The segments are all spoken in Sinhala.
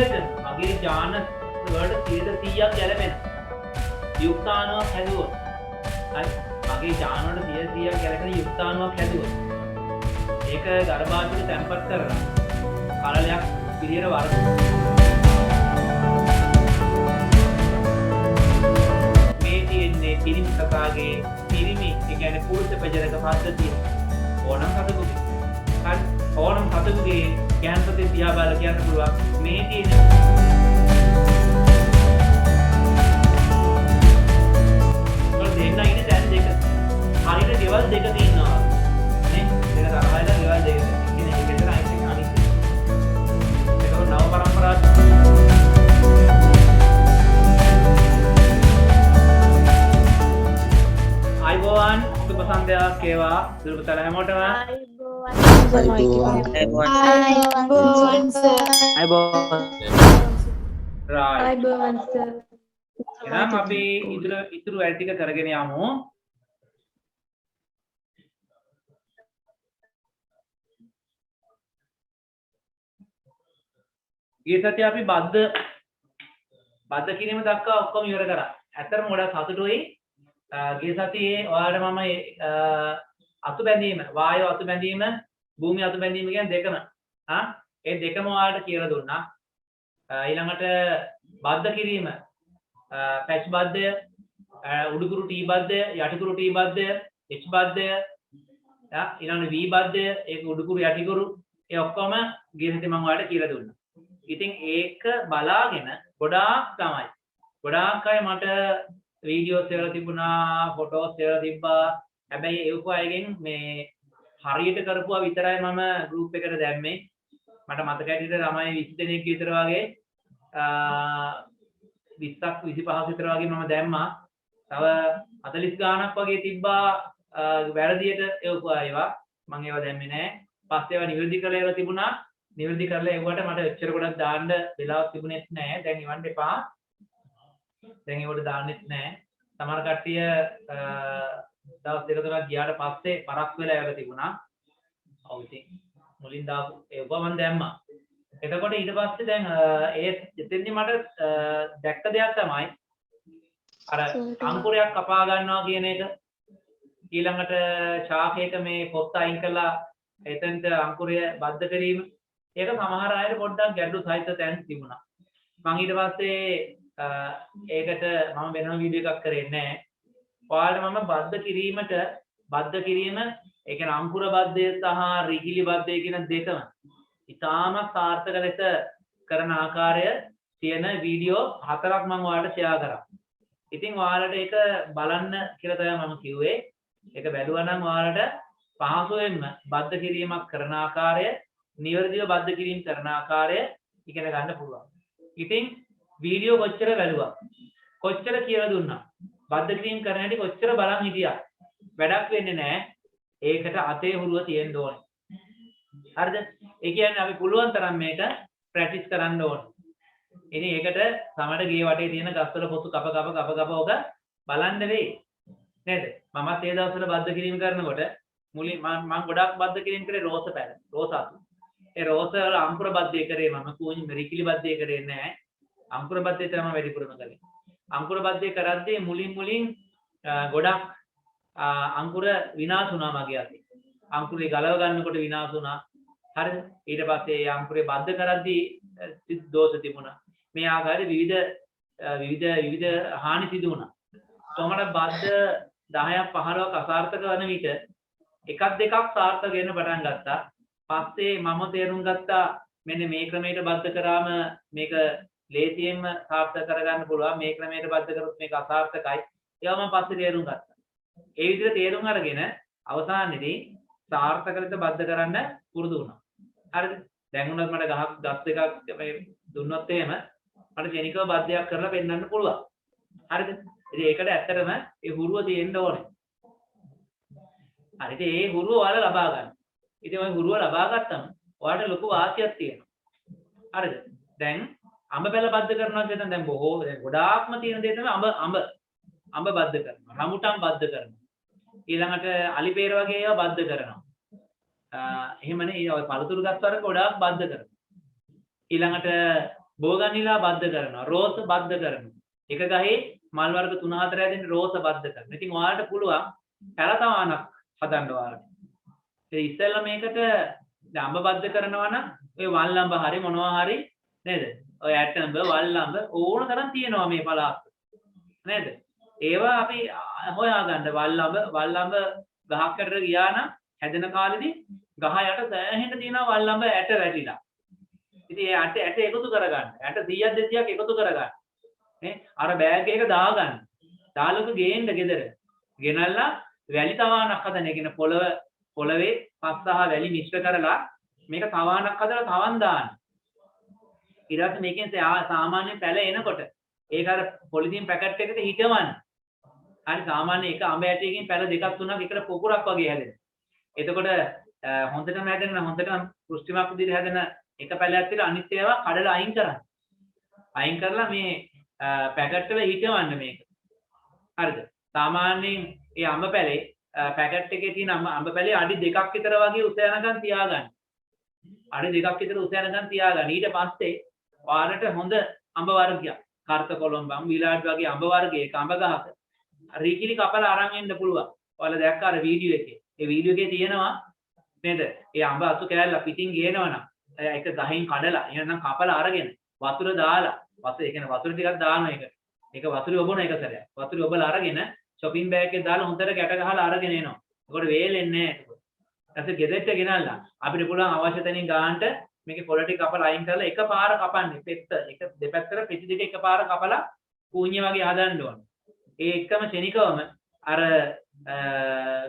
එක මගේ ඥාන වලට 100%ක් ගැලපෙනවා. යුක්තාණුවක් හැදුවොත්. හරි. මගේ ඥාන වලට 100%ක් ගැලපෙන යුක්තාණුවක් හැදුවොත්. ඒක ගර්භාෂයට තැම්පත් කරලා කලලයක් පිළියෙල වර්ග මේ තියෙන්නේ පිරිමි කතාගේ පිරිමි ඒ කියන්නේ පුරුෂ ප්‍රජනක පද්ධතිය ඕනම් සතෙකුගේ. හරි. ඕනම් සතෙකුගේ කැන්සරේ තියා බලලා කියන්න පුළුවන් මේ තියෙන දෙන්න ඉන්නේ දැන් දෙක. හරියට ගෙවල් දෙක තියෙනවා. නේ? දෙක තරහයිද ගෙවල් දෙක. ඉන්නේ එක විතර අනිත් එක අනිත්. ඒක නව පරම්පරාව. අයිබෝවන් සුබ සන්ධ්‍යාවක් වේවා. දුරුතල හැමෝටම එහෙනම් අපි ඉතුරු වැඩ ටික කරගෙන යමු. ඊයේ සතියේ අපි බද්ධ කිරීම දක්වා ඔක්කොම ඉවර කරා. ඇත්තටම ගොඩක් සතුටුයි. ගිය සතියේ ඔයාලට මම අතු බැඳීම, වායෝ අතු බැඳීම, භූමි අතු බැඳීම කියන දෙකම ඒ දෙකම ඔයාලට කියලා දුන්නා. ඊළඟට බද්ධ කිරීම පැච් බද්ධය, උඩුකුරු ටී බද්ධය, යටිකුරු ටී බද්ධය, එච් බද්ධය, ඊළඟට වී බද්ධය, ඒක උඩුකුරු යටිකුරු, ඒ ඔක්කොම ගිය සතියේ මම ඔයාලට කියලා දුන්නා. ඉතින් ඒක බලාගෙන ගොඩාක් අය මට වීඩියෝස් එකලා තිබුණා, ෆොටෝස් එකලා තිබ්බා. හැබැයි ඒක අයගෙන් මේ හරියට කරපුවා විතරයි මම ගෲප් එකට දැම්මේ. මට මතක ඇටියට ළමයි 20 දෙනෙක් විතර වගේ 20ක් 25ක් විතර වගේ මම දැම්මා. තව 40 ගාණක් වගේ තිබ්බා වැරදියට ඒවා ඒවා. මම ඒවා දැම්මේ නැහැ. පස්සේ ඒවා නිවැරදි කරලා ඒවා තිබුණා. නිවැරදි කරලා ඒවට මට එච්චර ගොඩක් දාන්න වෙලාවක් තිබුණෙත් නැහැ. දැන් ඉවන්න එපා. දැන් ඒවට දාන්නෙත් නැහැ. සමහර කට්ටිය දවස් දෙක තුනක් ගියාට පස්සේ පරක් වෙලා ඒවල තිබුණා. ඔව් ඉතින් මුලින් දාපු ඒව මම දැම්මා. එතකොට ඊට පස්සේ දැන් එතෙන්දි මට දැක්ක දෙයක් තමයි අර අංකුරයක් කපා ගන්නවා කියන එක. ඊළඟට ශාකයක මේ පොත්ත අයින් කළා එතෙන්ට අංකුරය බද්ධ කිරීම. ඒක සමහර අයට පොඩ්ඩක් ගැටලු සහිත තැන් තිබුණා. මම ඊට පස්සේ ඒකට මම වෙනම වීඩියෝ එකක් කරේ නැහැ. ඔයාලට මම බද්ධ කිරීම ඒ කියන්නේ අංකුර බද්ධය සහ රිකිලි බද්ධය කියන දෙකම ඉතාමත් සාර්ථක ලෙස කරන ආකාරය තියෙන වීඩියෝ 4ක් මම ඔයාලට ෂෙයා කරා. ඉතින් ඔයාලට ඒක බලන්න කියලා තමයි මම කිව්වේ. ඒක බැලුවා නම් ඔයාලට පහසුවෙන්ම බද්ධ කිරීමක් කරන ආකාරය, නිවැරදිව බද්ධ කිරීම කරන ආකාරය ඉගෙන ගන්න පුළුවන්. ඉතින් වීඩියෝ කොච්චර බැලුවා, කොච්චර කියලා දුන්නා, බද්ධ කිරීම කරන හැටි කොච්චර බලන් හිටියා, වැඩක් වෙන්නේ නැහැ. ඒකට අතේ හුරුව තියෙන්න ඕනේ. හරිද? ඒ කියන්නේ අපි පුළුවන් තරම් මේක ප්‍රැක්ටිස් කරන්න ඕනේ. ඉතින් ඒකට සමහර ගේ වටේ තියෙන ගස්වල පොතු කප ඔක බලන්න වෙයි. නේද? මමත් ඒ දවස්වල බද්ධ කිරීම කරනකොට මුලින් මම ගොඩක් බද්ධ කිරීම කරේ රෝස පැල, රෝස අතු. ඒ රෝස වල අංකුර බද්ධය කරේ මම කුණි රිකිලි බද්ධය කරේ නැහැ. අංකුර බද්ධය තමයි වැඩිපුරම කළේ. අංකුර බද්ධය කරද්දී මුලින් ගොඩක් අංකුර විනාශ වුණා මගේ අතේ. අංකුරේ ගලව ගන්නකොට විනාශ වුණා. හරිද? ඊට පස්සේ අංකුරේ බද්ධ කරද්දී දෝෂ තිබුණා. මේ ආකාරයේ විවිධ හානි සිදු වුණා. කොහොමද බද්ධ 10ක් 15ක් අසාර්ථක වන විට එකක් දෙකක් සාර්ථක වෙන්න පටන් ගත්තා. පස්සේ මම තේරුම් ගත්තා මෙන්න මේ ක්‍රමයට බද්ධ කරාම මේක ලේසියෙන්ම සාර්ථක කරගන්න පුළුවන්. මේ ක්‍රමයට බද්ධ කරොත් මේක අසාර්ථකයි. ඒවා මම පස්සේ තේරුම් ගත්තා. ඒ විදිහට තේරුම් අරගෙන අවසානයේදී සාර්ථක ලෙස බද්ධ කරන්න පුරුදු වුණා. හරිද? දැන් උනත් මට ගස් දෙකක් මේ දුන්නොත් එහෙම මට ජෙනිකව බද්ධයක් කරලා පෙන්නන්න පුළුවන්. හරිද? ඉතින් ඒකට ඇත්තටම ඒ හුරුව තියෙන්න ඕනේ. හරිද? ඒ හුරුව ඔයාලා ලබා ගන්න. ඉතින් ඔය හුරුව ලබා ගත්තම ඔයාලට ලොකු වාසියක් තියෙනවා. හරිද? දැන් අඹ පැල බද්ධ කරනවා කියන දැන් බොහෝ ගොඩාක්ම තියෙන දේ තමයි අඹ බද්ධ කරනවා. රමුටන් බද්ධ කරනවා. ඊළඟට අලිපේර වගේ ඒවා බද්ධ කරනවා. එහෙමනේ ඒ පළතුරු ගස් වර්ග ගොඩාක් බද්ධ කරනවා. ඊළඟට බෝගන්විලා බද්ධ කරනවා. රෝස බද්ධ කරනවා. එක ගහේ මල් වර්ග 3-4 හැදෙන රෝස බද්ධ කරනවා. ඉතින් ඔයාලට පුළුවන් පැලතවානක් හදන්න ඔයාලට. ඒ ඉස්සෙල්ලා මේකට අඹ බද්ධ කරනවා නම් ඔය වල්ලඹ හරි මොනවා හරි නේද? ඔය ඇටඹ වල්ලඹ ඕන තරම් තියෙනවා මේ පළාත්. නේද? ඒවා අපි හොයාගන්න වල්ලඹ ගහකට ගියා නම් හැදෙන කාලෙදී ගහ යට සෑහෙන්න තියෙනවා වල්ලඹ ඇට වැටිලා. ඉතින් ඒ ඇට එකතු කරගන්න. ඇට 100ක් 200ක් එකතු කරගන්න. අර බෑග් එක දාගන්න. දාලක ගේන්න ගෙදර. ගෙනල්ලා වැලි තවානක් හදන්න. ඒ කියන්නේ පොළවේ පස් සහ වැලි මිශ්‍ර කරලා මේක තවානක් හදලා තවන් දාන්න. ඊට පස්සේ මේකෙන් සාමාන්‍ය පැල එනකොට ඒක අර පොලිතින් පැකට් එකකට හිටවන්න. හරි සාමාන්‍ය එක අඹ ඇටයකින් පැල දෙකක් තුනක් එකට පොකුරක් වගේ හැදෙනවා. එතකොට හොඳටම හැදෙන හොඳටම පෘෂ්ටිමත් විදිහට හැදෙන එක පැලයක් තියලා අනිත් ඒවා කඩලා අයින් කරන්න. අයින් කරලා මේ පැකට් වල හිටවන්න මේක. හරිද? සාමාන්‍යයෙන් මේ අඹ පැලේ පැකට් එකේ තියෙන අඹ පැලේ අඩි 2ක් විතර වගේ උස යනකම් තියාගන්න. අඩි 2ක් විතර උස යනකම් තියාගන්න. ඊට පස්සේ ඔයාලට හොඳ අඹ වර්ගයක් කර්ත කොළඹම් විලාඩ් වගේ අඹ වර්ගයක අඹ ගහක රීකිලි කපලා අරන් එන්න පුළුවන්. ඔයාලා දැක්කා අර වීඩියෝ එකේ. ඒ වීඩියෝ එකේ තියෙනවා නේද? ඒ අඹ අතු කෑල්ල පිටින් ගේනවනම් ඒක ගහින් කඩලා එහෙනම් කපලා අරගෙන වතුර දාලා ඒ කියන්නේ වතුර ටිකක් දානවා ඒකට. ඒක වතුරේ ඔබන එක සැරයක්. වතුරේ ඔබලා අරගෙන shopping bag එකේ දාලා හොඳට ගැට ගහලා අරගෙන එනවා. ඒකට වේලෙන්නේ නැහැ. ඊට ගෙදරට ගෙනල්ලා අපිට පුළුවන් අවශ්‍ය තැනින් ගන්නට මේකේ පොළ ටික කපලා අයින් කරලා එකපාර කපන්නේ. පෙත්ත එක දෙපැත්තට පෙති දෙක එකපාර කපලා කූණිය වගේ හදන්න ඕනේ. ඒ එකම ශනිකවම අර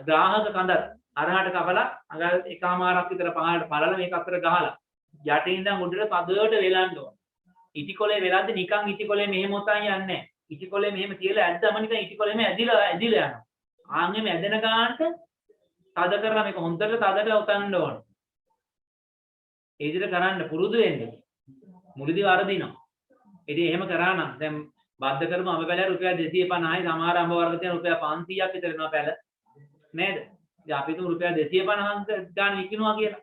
ග්‍රාහක කඳත් අරහට කපලා අඟල් එකමාරක් විතර පහළට පළල මේක අතර ගහලා යටින් ඉඳන් උඩට පදවට වෙලන්න ඕනේ. ඉටිකොලේ වෙලද්දි නිකන් ඉටිකොලේ මෙහෙම උතන් යන්නේ නැහැ. ඉටිකොලේ මෙහෙම තියලා ඇද්දම නිකන් ඉටිකොලේම ඇදිලා යනවා. ආන්ගෙම ඇදෙන ගානට තද කරලා මේක හොඳට තදට උතන්න ඕනේ. ඒ විදිහට කරන්න පුරුදු වෙන්න. මුලදී වරදිනවා. ඉතින් එහෙම කරා නම් දැන් බද්ධ කරමු අඹ පැල රුපියල් 250යි සමහර අඹ වර්ග තියෙන රුපියල් 500ක් විතර වෙනවා පැල. නේද? ඉතින් අපි තුමු රුපියල් 250ක් ගන්න විකිනවා කියලා.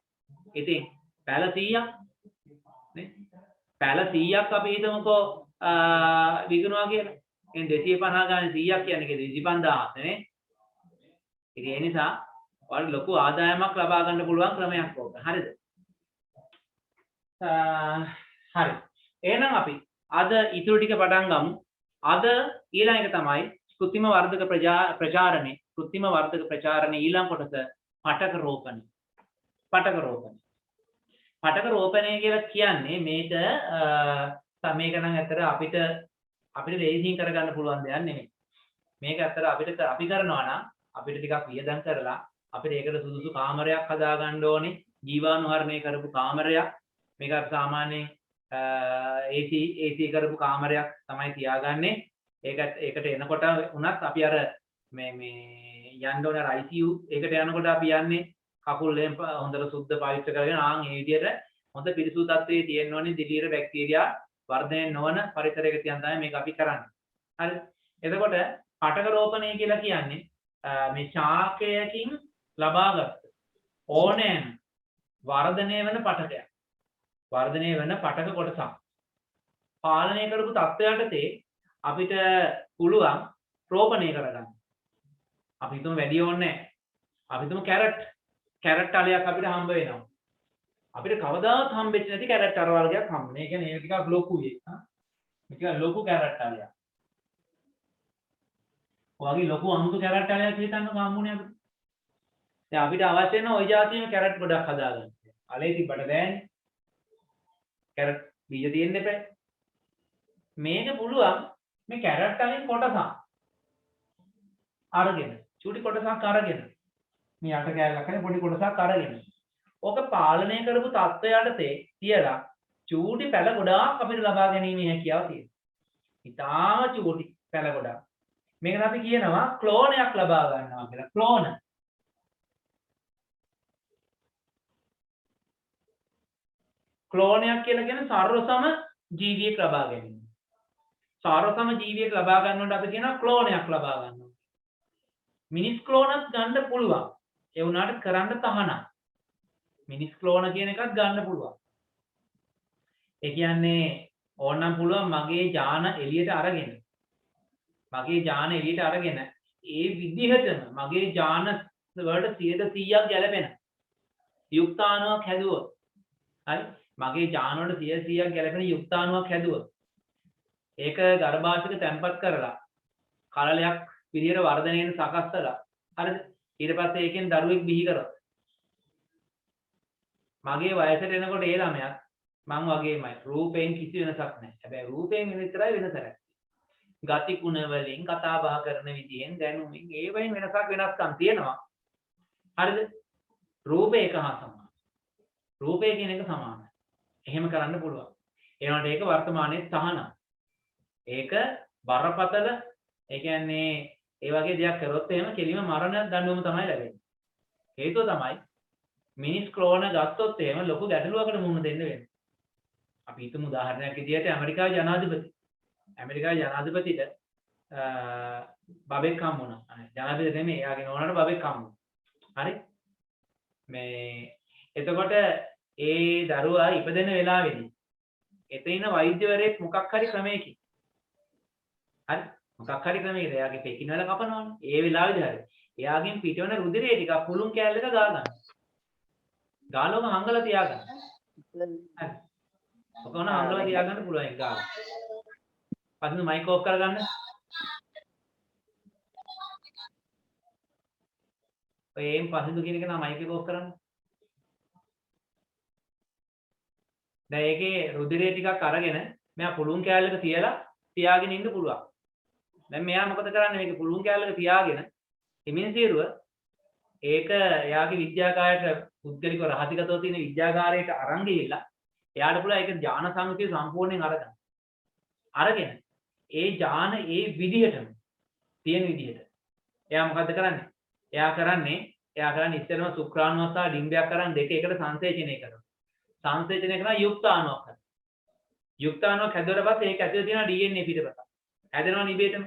ඉතින් පැල 100ක් නේ? පැල 100ක් අපි හිතමුකෝ විකිනවා කියලා. එහෙනම් 250 ගානේ 100ක් කියන්නේ 25000 නේ? ඉතින් ඒ නිසා ඔයාලට ලොකු ආදායමක් ලබා ගන්න පුළුවන් ක්‍රමයක් ඕක. හරිද? හරි. එහෙනම් අපි අද ඉතුරු ටික පටන් ගමු. අද ඊළඟ එක තමයි කෘත්‍රිම වර්ධක ප්‍රචාරණේ. කෘත්‍රිම වර්ධක ප්‍රචාරණේ ඊළඟ කොටස පටක රෝපණය. පටක රෝපණය. පටක රෝපණය කියලා කියන්නේ මේක මේක නම් ඇත්තට අපිට ලේසියෙන් කරගන්න පුළුවන් දෙයක් නෙමෙයි. මේක ඇත්තට අපි කරනවා නම් අපිට ටිකක් වියදම් කරලා අපිට ඒකට සුදුසු කාමරයක් හදා ගන්න ඕනේ. ජීවාණුහරණය කරපු කාමරයක්. මේක සාමාන්‍යයෙන් AC කරපු කාමරයක් තමයි තියාගන්නේ. ඒකට එනකොට උනත් අපි අර මේ යන්න ඕන ICU ඒකට යනකොට අපි යන්නේ කකුල්ලෙන් හොඳට සුද්ධ පවිත්‍ර කරගෙන ආන් මේ විදිහට හොඳ පිරිසුදු තත්ත්වයේ තියෙන්න ඕනේ. දිලීර බැක්ටීරියා වර්ධනය නොවන පරිසරයක තියන් තමයි මේක අපි කරන්නේ. හරි. එතකොට පටක රෝපණය කියලා කියන්නේ මේ ශාකයකින් ලබාගත් ඕනෑම වර්ධනය වෙන පටකයක්. වර්ධනය වෙන පටක කොටසක් පාලනය කරපු තත්ත්වයටදී අපිට පුළුවන් රෝපණය කරගන්න. අපි හිතමු වැඩි ඕනේ නැහැ. අපි හිතමු කැරට් තලයක් අපිට හම්බ වෙනවා. අපිට කවදාවත් හම්බෙච්ච නැති කැරට් තර වර්ගයක් හම්බ වෙනවා. ඒ කියන්නේ ඒක ටිකක් ලොකුයි. මේක ලොකු කැරට් තලයක්. ඔයගේ ලොකු අමුතු කැරට් තලයක් හිතන්න හම්බුනේ අපිට. දැන් අපිට අවශ්‍ය වෙන ওই જાතියේම කැරට් ගොඩක් හදාගන්න. අලේ තිබ්බට බෑනේ. කැරට් බීජ තියෙන්න එපා. මේක පුළුවන් මේ කැරට් වලින් කොටසක් අරගෙන චූටි කොටසක් අරගෙන මේ යට කැලලක් හරි පොඩි කොටසක් අරගෙන ඕක පාලනය කරපු තත්ත්වයටදී තියලා චූටි පැල ගොඩාක් අපිට ලබා ගැනීමේ හැකියාව තියෙනවා. ඉතාම චූටි පැල ගොඩක්. මේකට අපි කියනවා ක්ලෝනයක් ලබා ගන්නවා කියලා. ක්ලෝන. ක්ලෝනයක් කියලා කියන්නේ සර්වසම ජීවියෙක් ලබා ගැනීම. සර්වසම ජීවියෙක් ලබා ගන්නකොට අපි කියනවා ක්ලෝනයක් ලබා ගන්නවා. මිනිස් ක්ලෝනත් ගන්න පුළුවන්. ඒ වුණාට කරන්න තහනම්. මිනිස් ක්ලෝන කියන එකත් ගන්න පුළුවන්. ඒ කියන්නේ ඕනනම් පුළුවන් මගේ ඥාන එළියට අරගෙන ඒ විදිහටම මගේ ඥාන වලට 100%ක් ගැලපෙන යුක්තාණුවක් හැදුවොත් හරි මගේ ඥාන වලට 100%ක් ගැලපෙන යුක්තාණුවක් හැදුවොත් ඒක ගර්භාෂයක තැම්පත් කරලා කලලයක් විදියට වර්ධනය වෙන සකස් කළා හරිද ඊට පස්සේ ඒකෙන් දරුවෙක් බිහි කරා මගේ වයසට එනකොට ඒ ළමයා මං වගේමයි රූපයෙන් කිසි වෙනසක් නැහැ හැබැයි රූපයෙන් විතරයි වෙනසක් ගති ගුණ වලින් කතා බහ කරන විදිහෙන් දැනුමින් ඒ වයින් වෙනස්කම් තියෙනවා හරිද රූපේ එක හා සමානයි රූපය කියන එක සමානයි එහෙම කරන්න පුළුවන් ඒනට ඒක වර්තමානයේ තහනම් ඒක බරපතල ඒ කියන්නේ ඒ වගේ දෙයක් කරොත් එහෙම කෙලිම මරණ දඬුවම තමයි ලැබෙන්නේ හේතුව තමයි මිනිස් ක්ලෝන ගත්තොත් එහෙම ලොකු ගැටලුවකට මුහුණ දෙන්න වෙනවා අපි හිතමු උදාහරණයක් විදියට ඇමරිකාවේ ජනාධිපතිට බබෙක් හම්බ වුණා. ජනාධිපති නෙමෙයි එයාගේ නෝනාට බබෙක් හම්බ වුණා. හරි? මේ එතකොට ඒ දරුවා ඉපදෙන වෙලාවේදී එතන වෛද්‍යවරයෙක් මොකක් හරි ක්‍රමයකින් හරි මොකක් හරි ක්‍රමයකින් එයාගේ පෙකින වල කපනවනේ. ඒ වෙලාවේදී හරි. එයාගෙන් පිටවන රුධිරය ටිකක් පුළුන් කෑල්ලක ගා ගන්න. ගාලෝම හංගලා තියාගන්න. හරි. ඔකන හංගලා තියාගන්න පුළුවන් ඒක ගාලා. පස්සේ මයික් ඕෆ් කරගන්න. ඔය එම් පස්සේ කියන එක නම් මයික් එක ඕෆ් කරන්න. දැන් ඒකේ රුධිරය ටිකක් අරගෙන මෙයා පුළුන් කෑල්ලක තියාගෙන ඉන්න පුළුවන්. දැන් මෙයා මොකද කරන්නේ මේක පුළුන් කෑල්ලක තියාගෙන හිමින් සිරුව ඒක එයාගේ විද්‍යාකාරයට පුද්ගලිකව රහසිගතව තියෙන විද්‍යාගාරයට අරන් ගිහිල්ලා එයාට පුළුවන් ඒක ඥාන සංගතිය සම්පූර්ණයෙන් අරගෙන ඒ ඥාන ඒ විදිහටම තියෙන විදිහට එයා මොකද්ද කරන්නේ? එයා කරන්නේ ඉස්සෙල්ලාම ශුක්‍රාණුවක් සහ ඩිම්බයක් අරන් දෙක එකට සංසේචනය කරනවා. සංසේචනය කරන යුක්තාණුවක් හදනවා. යුක්තාණුවක් හැදුවට පස්සේ ඒක ඇතුලේ තියෙන DNA පිටපත. හැදෙනවා නිබේතම.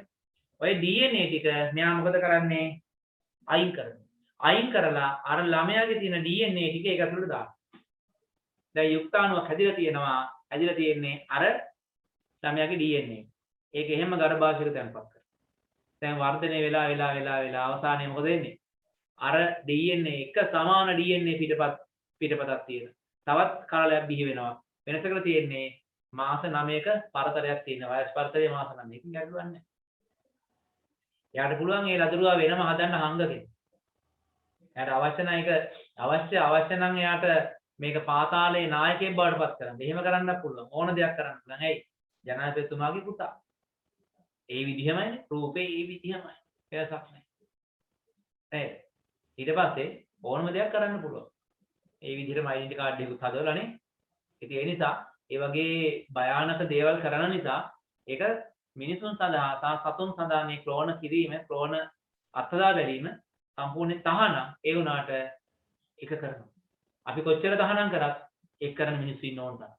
ඔය DNA ටික මෙයා මොකද කරන්නේ? අයින් කරනවා. අයින් කරලා අර ළමයාගේ තියෙන DNA ටික ඒක ඇතුලට දානවා. දැන් යුක්තාණුවක් හැදිලා තියෙන්නේ අර ළමයාගේ DNA. ඒක එහෙම ගර්භාෂයක තැන්පත් කරනවා. දැන් වර්ධනය වෙලා අවසානයේ මොකද වෙන්නේ? අර DNA එක සමාන DNA පිටපතක් තියෙන. තවත් කාලයක් බිහි වෙනවා. වෙනසකට තියෙන්නේ මාස 9ක පරතරයක් තියෙනවා. වයස් පරතරය මාස 9කින් ගැටලුවක් නැහැ. එයාට පුළුවන් ඒ ලදරුවා වෙනම හදන්න හංගගෙන. එයාට අවශ්‍ය නම් එයාට මේක පාතාලයේ නායකයෙක් බවට පත් කරන්න. එහෙම කරන්නත් පුළුවන්. ඕන දෙයක් කරන්න පුළුවන්. ඇයි? ජනාධිපතිතුමාගේ පුතා. ඒ විදිහමයි රූපේ ඒ විදිහමයි. වෙනසක් නැහැ. නේද? ඊට පස්සේ ඕනම දෙයක් කරන්න පුළුවන්. ඒ විදිහටම ඩෙන්ටි කාඩ් එකකුත් හදවලානේ. ඉතින් ඒ නිසා ඒ වගේ භයානක දේවල් කරන නිසා ඒක මිනිසුන් සඳහා සතුන් සඳහා මේ ක්ලෝන කිරීම ක්ලෝන අත්දැක ගැනීම සම්පූර්ණ තහනම් ඒ වුණාට ඒක කරනවා. අපි කොච්චර තහනම් කරත් ඒක කරන මිනිස්සු ඉන්න ඕන තරම්.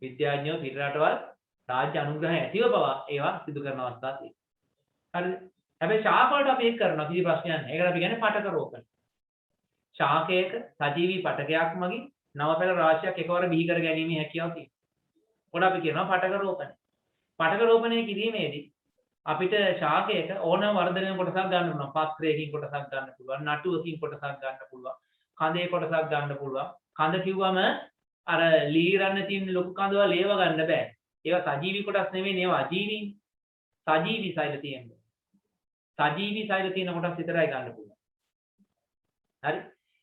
විද්‍යාඥයෝ පිටරටවල් රාජ්‍ය අනුග්‍රහය ඇතිව පවා ඒවා සිදු කරන අවස්ථා තියෙනවා. හරිද? හැබැයි ශාක වලට අපි ඒක කරනවා කිසි ප්‍රශ්නයක් නැහැ. ඒකට අපි කියන්නේ පටක රෝපණ. ශාකයක සජීවී පටකයක් මගින් නවපැල රාශියක් එකවර බිහි කර ගැනීමේ හැකියාව තියෙනවා. පොඩ අපි කියනවා පටක රෝපණය. පටක රෝපණය කිරීමේදී අපිට ශාකයක ඕනම වර්ධනය කොටසක් ගන්න පුළුවන්. පත්‍රයකින් කොටසක් ගන්න පුළුවන්. නටුවකින් කොටසක් ගන්න පුළුවන්. කඳේ කොටසක් ගන්න පුළුවන්. කඳ කිව්වම අර ලීරන්න තියෙන ලොකු කඳවල ඒව ගන්න බෑ. ඒවා සජීවී කොටස් නෙවෙයි ඒවා අජීවී. සජීවී සෛල තියෙනවා. සජීවී සෛල තියෙන කොටස් විතරයි ගන්න පුළුවන්. හරි?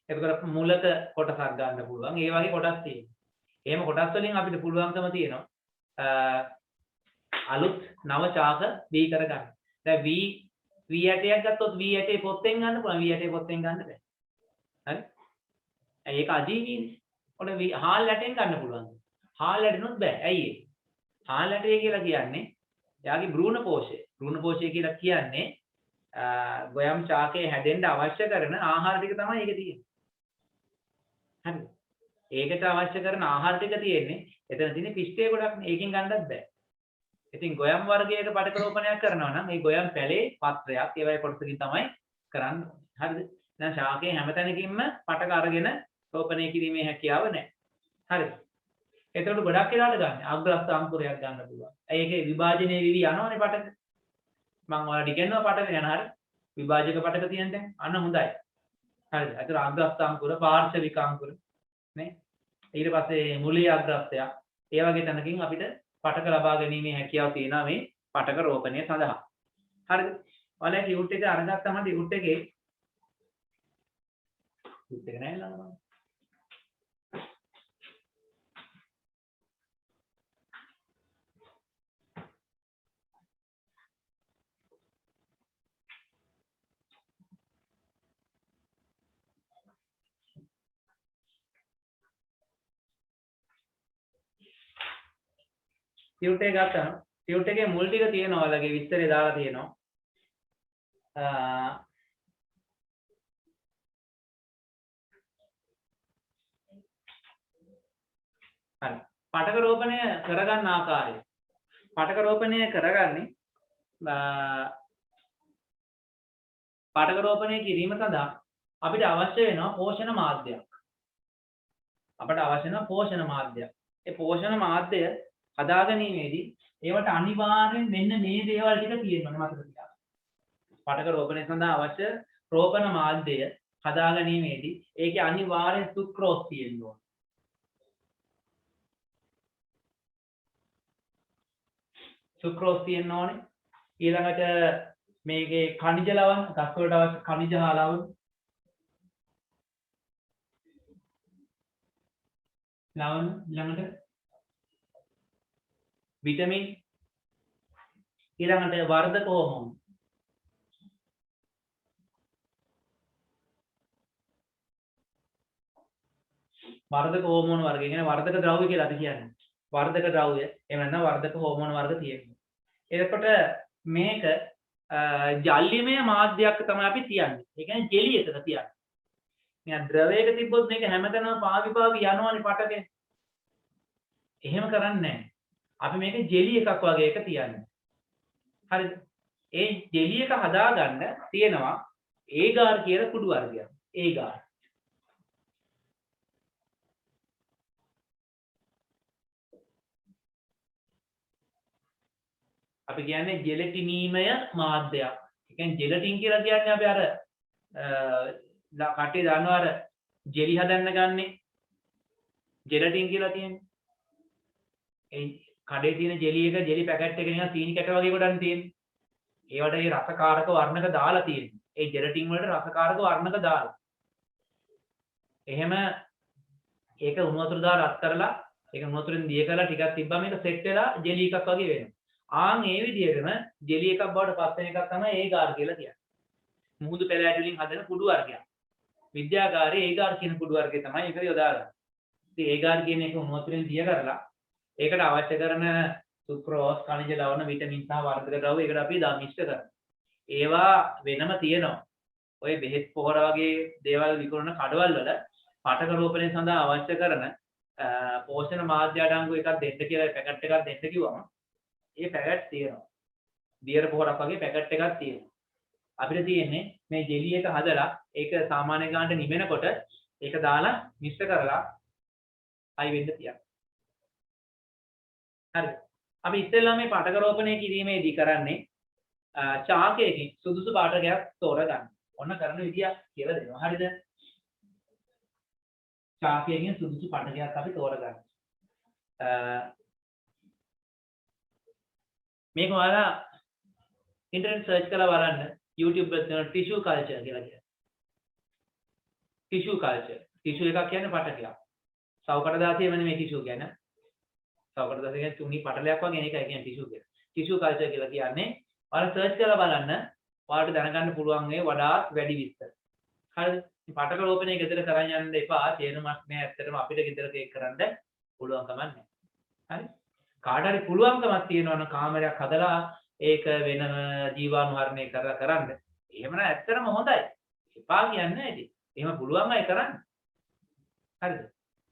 එතකොට මූලක කොටසක් ගන්න පුළුවන්. ඒ වගේ කොටස් තියෙනවා. එහෙම කොටස් වලින් අපිට පුළුවන්කම තියෙනවා අලුත් නව ශාක බිහි කර ගන්න. දැන් V8ක් ගත්තොත් V8 පොත්තෙන් ගන්න පුළුවන්. V8 පොත්තෙන් ගන්න බෑ. හරි? ඒක අජීවීනේ. ඔන්න හාල් ඇටෙන් ගන්න පුළුවන්. හාල් ඇටෙනොත් බෑ. ඇයි ඒ? හාල් ඇටේ කියලා කියන්නේ එයාගේ භ්‍රූණ පෝෂය. භ්‍රූණ පෝෂය කියලා කියන්නේ ගොයම් ශාකයේ හැදෙන්න අවශ්‍ය කරන ආහාර ටික තමයි ඒකේ තියෙන්නේ. හරිද? ඒකට අවශ්‍ය කරන ආහාර ටික තියෙන්නේ එතන තියෙන පිෂ්ඨය ගොඩක් ඒකෙන් ගන්නත් බෑ. ඉතින් ගොයම් වර්ගයක පටක රෝපණයක් කරනවා නම් මේ ගොයම් පැලේ පත්‍රයක් ඒවයි කොටසකින් තමයි කරන්නේ. හරිද? දැන් ශාකයේ හැම තැනකින්ම පටක අරගෙන රෝපණය කිරීමේ හැකියාව නැහැ. හරිද? එතකොට ගොඩක් වෙලාට ගන්න අග්‍රස්ත අංකුරයක් ගන්න පුළුවන්. ඒකේ විභාජනයේ විවි යනවනේ පටක. මම ඔයාලට ඉගෙනුවා පටක යන හරිය. විභාජක පටක තියෙන දැන් අන්න හොඳයි. හරිද? ඒතර අග්‍රස්ත අංකුර, පාර්ශවික අංකුර නේ. ඊට පස්සේ මුලී අග්‍රස්තයක්. ඒ වගේ තැනකින් අපිට පටක ලබා ගැනීමේ හැකියාව තියෙනවා මේ පටක රෝපණය සඳහා. හරිද? ඔයාලා ටියුට් එක අරගත්තාම ටියුට් එකේ ටියුට් එක නෑ ළඟම. ටියුට් එක ගත්තාම ටියුට් එකේ මුල් ටික තියෙනවා ඔයාලගේ විස්තරය දාලා තියෙනවා. හරි. පටක රෝපණය කරගන්න ආකාරය. පටක රෝපණය කරගන්නේ පටක රෝපණය කිරීම සඳහා අපිට අවශ්‍ය වෙනවා පෝෂණ මාධ්‍යයක්. අපට අවශ්‍ය වෙනවා පෝෂණ මාධ්‍යයක්. ඒ පෝෂණ මාධ්‍ය හදාගැනීමේදී ඒවට අනිවාර්යෙන් මෙන්න මේ දේවල් ටික තියෙන්න ඕනේ මතක තියාගන්න. පටක රෝපණය සඳහා අවශ්‍ය රෝපණ මාධ්‍ය හදාගැනීමේදී ඒකේ අනිවාර්යෙන් සුක්‍රෝස් තියෙන්න ඕනේ. සුක්‍රෝස් තියෙන්න ඕනේ. ඊළඟට මේකේ ඛනිජ ලවණ, ගස් වලට අවශ්‍ය ඛනිජ හා ලවණ. ඊළඟට විටමින්, ඊළඟට වර්ධක හෝමෝන්. වර්ධක හෝමෝන වර්ගය කියන්නේ වර්ධක ද්‍රව්‍ය කියලා අපි කියන්නේ. වර්ධක ද්‍රව්‍ය එහෙම නැත්නම් වර්ධක හෝමෝන වර්ග තියෙනවා. එතකොට මේක ජල්‍යමය මාධ්‍යයක් තමයි අපි තියන්නේ. ඒ කියන්නේ ජෙලි එකක තියන්නේ. නිකන් ද්‍රවයක තිබ්බොත් මේක හැමතැනම පාවි යනවනේ පටකේ. එහෙම කරන්නේ නැහැ. අපි මේක ජෙලි එකක් වගේ එක තියන්නේ. හරිද? ඒ ජෙලි එක හදාගන්න තියෙනවා ඒගාර් කියලා කුඩු වර්ගයක්. ඒගාර්. අපි කියන්නේ ජෙලටිනීමය මාධ්‍යයක්. ඒ කියන්නේ ජෙලටින් කියලා කියන්නේ අපි අර කට්ටිය දන්නවා අර ජෙලි හදන්න ගන්නේ ජෙලටින් කියලා තියෙන්නේ. ඒ කඩේ තියෙන ජෙලි එක ජෙලි පැකට් එක නිකන් සීනි කැට වගේ කොටන් තියෙන්නේ. ඒවට ඒ රසකාරක වර්ණක දාලා තියෙන්නේ. ඒ ජෙලටින් වලට රසකාරක වර්ණක දාලා. එහෙම ඒක උණු වතුර දාලා රත් කරලා ඒක උණු වතුරෙන් දිය කරලා ටිකක් තිබ්බම මේක සෙට් වෙලා ජෙලි එකක් වගේ වෙනවා. ආන් ඒ විදිහටම ජෙලි එකක් බවට පත් වෙන එකක් තමයි ඒගාර් කියලා කියන්නේ. මුහුදු පෙළෑටි වලින් හදන කුඩු වර්ගයක්. විද්‍යාගාරයේ ඒගාර් කියන කුඩු වර්ගය තමයි ඒක යොදාගන්නේ. ඉතින් ඒගාර් කියන එක උණු වතුරෙන් දිය කරලා ඒකට අවශ්‍ය කරන සුක්‍රෝස්, ඛනිජ ලවණ, විටමින් සහ වර්ධක ද්‍රව්‍ය ඒකට අපි මිශ්‍ර කරනවා. ඒවා වෙනම තියෙනවා. ඔය බෙහෙත් පොහොර වගේ දේවල් විකුණන කඩවල් වල පටක රෝපණය සඳහා අවශ්‍ය කරන පෝෂණ මාධ්‍ය අඩංගු එකක් දෙන්න කියලා පැකට් එකක් දෙන්න කිව්වම ඒ පැකට් තියෙනවා. දියර පොහොරක් වගේ පැකට් එකක් තියෙනවා. අපිට තියෙන්නේ මේ ජෙලි එක හදලා ඒක සාමාන්‍ය ගානට නිවෙනකොට ඒක දාලා මිශ්‍ර කරලා අයි වෙන්න තියන්න. හරි. අපි ඉස්සෙල්ලා මේ පටක රෝපණය කිරීමේදී කරන්නේ චාකයකින් සුදුසු පාටකයක් තෝරගන්න. ඔන්න කරන විදිය කියලා දෙනවා. හරිද? චාකයකින් සුදුසු පාටකයක් අපි තෝරගන්න. මේක ඔයාලා ඉන්ටර්නෙට් සර්ච් කරලා බලන්න YouTube එකේ ටිෂු කල්චර් කියලා කියනවා. Tissue culture. ටිෂු එකක් කියන්නේ පටකයක්. සවකටදාසිය වෙන මේ ටිෂු කියන්නේ. සවකටදාසිය කියන්නේ තුනි පටලයක් වගේ එකයි කියන්නේ ටිෂු කියලා. ටිෂු කල්චර් කියලා කියන්නේ ඔයාලා සර්ච් කරලා බලන්න ඔයාලට දැනගන්න පුළුවන් මේ වඩාත් වැඩි විස්තර. හරිද? මේ පටක රෝපණය ගෙදර කරන් යන්න එපා. තේරුමක් නෑ ඇත්තටම අපිට ගෙදරක ඒක කරන්න පුළුවන් කමක් නෑ. හරි? කාට හරි පුළුවන්කමක් තියෙනවා නම් කාමරයක් හදලා ඒක වෙනම ජීවාණුහරණය කරලා කරන්න. එහෙම නම් ඇත්තටම හොඳයි. එපා කියන්නේ නැහැ ඉතින්. එහෙම පුළුවන් අය කරන්න. හරිද?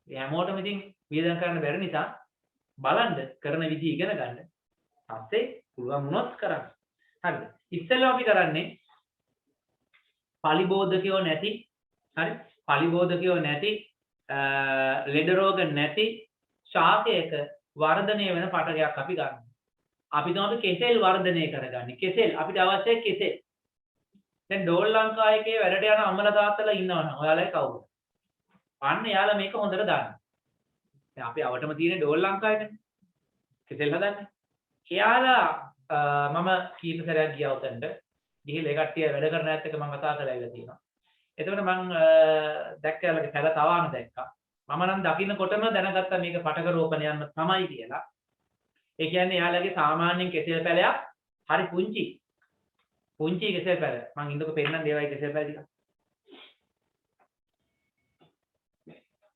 ඒ හැමෝටම ඉතින් වියදම් කරන්න බැරි නිසා බලන්න කරන විදිහ ඉගෙන ගන්න. පස්සේ පුළුවන් වුණොත් කරන්න. හරිද? ඉස්සෙල්ලා අපි කරන්නේ පලිබෝධකයෝ නැති හරි පලිබෝධකයෝ නැති ලෙඩ රෝග නැති ශාකයක වර්ධනය වෙන පටකයක් අපි ගන්නවා. අපි තමයි කෙසෙල් වර්ධනය කරගන්නේ. කෙසෙල් අපිට අවශ්‍යයි කෙසෙල්. දැන් ඩෝල් ලංකා එකේ වැඩට යන අම්මලා තාත්තලා ඉන්නවනම් ඔයාලා කවුද? අන්න යාලා මේක හොඳට දන්න. දැන් අපි අවටම තියෙන ඩෝල් ලංකා එකනේ. කෙසෙල් හදන්නේ. එයාලා මම කීප සැරයක් ගියා උතන්ට. ගිහිල්ලා ඒ කට්ටිය වැඩ කරන ඇත්ත එක මම කතා කරලා ඉවර තියෙනවා. එතකොට මම දැක්ක යාලගේ පැල තවාන දැක්කා. මම නම් දකින්නකොටම දැනගත්තා මේක පටක රෝපණයක්ම තමයි කියලා. ඒ කියන්නේ යාලගේ සාමාන්‍යයෙන් කෙසෙල් පැලයක් හරි පුංචි. පුංචි කෙසෙල් පැල. මම ඉන්නකො පෙන්නන්න දේවයි කෙසෙල් පැල ටික.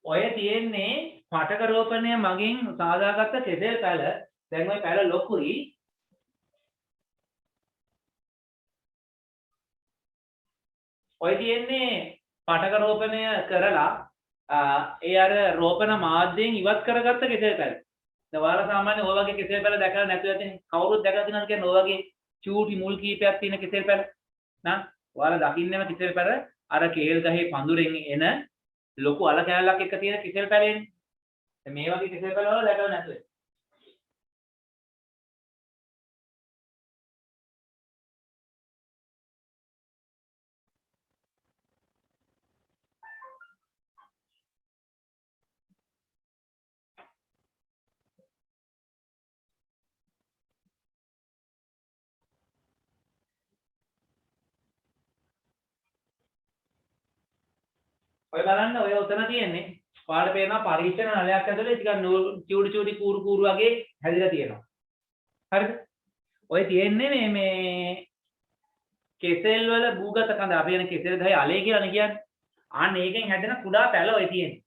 ඔය තියෙන්නේ පටක රෝපණය මගින් සාදාගත්ත කෙසෙල් පැල. දැන් ওই පැල ලොකුයි. ඔය තියෙන්නේ පටක රෝපණය කරලා ඒ අර රෝපණ මාධ්‍යයෙන් ඉවත් කරගත්ත කෙසෙල් පැල. දැන් ඔයාලා සාමාන්‍ය ඔය වගේ කෙසෙල් පැල දැකලා නැතුව ඇතිනේ. කවුරුත් දැකලා තියෙනවද කියන්නේ ඔය වගේ චූටි මුල් කීපයක් තියෙන කෙසෙල් පැල. නං ඔයාලා දකින්නම කෙසෙල් පැල අර කේල් ගහේ පඳුරෙන් එන ලොකු අල කෑල්ලක් එක තියෙන කෙසෙල් පැලෙන්නේ. දැන් මේ වගේ කෙසෙල් පැල වල දැකලා නැතුව. ඔය බලන්න ඔය උතන තියෙන්නේ ඔයාලට පේනවා පරීක්ෂණ නලයක් ඇතුලේ ටිකක් චූටි චූටි කූරු කූරු වගේ හැදිලා තියෙනවා. හරිද? ඔය තියෙන්නේ මේ කෙසෙල් වල භූගත කඳ අපි කියන කෙසෙල් ගහේ අලේ කියලානේ කියන්නේ. අන්න ඒකෙන් හැදෙන කුඩා පැල ඔය තියෙන්නේ.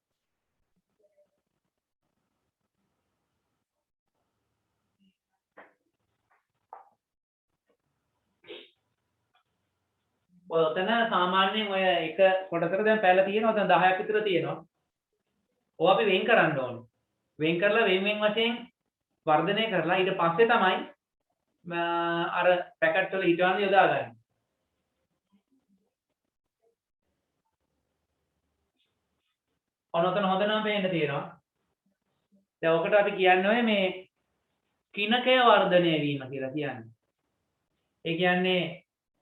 ඔය උතන සාමාන්‍යයෙන් ඔය එක කොටසක දැන් පැල තියෙනවා. දැන් 10ක් විතර තියෙනවා. ඔය අපි වෙන් කරන්න ඕනේ. වෙන් කරලා වෙන් වශයෙන් වර්ධනය කරලා ඊට පස්සේ තමයි අර පැකට් වල ඊටවන්න යොදාගන්නේ. ඔනතන හොඳනම පේන්න තියෙනවා. දැන් ඔකට අපි කියන්නේ මේ කිනකය වර්ධනය වීම කියලා කියන්නේ. ඒ කියන්නේ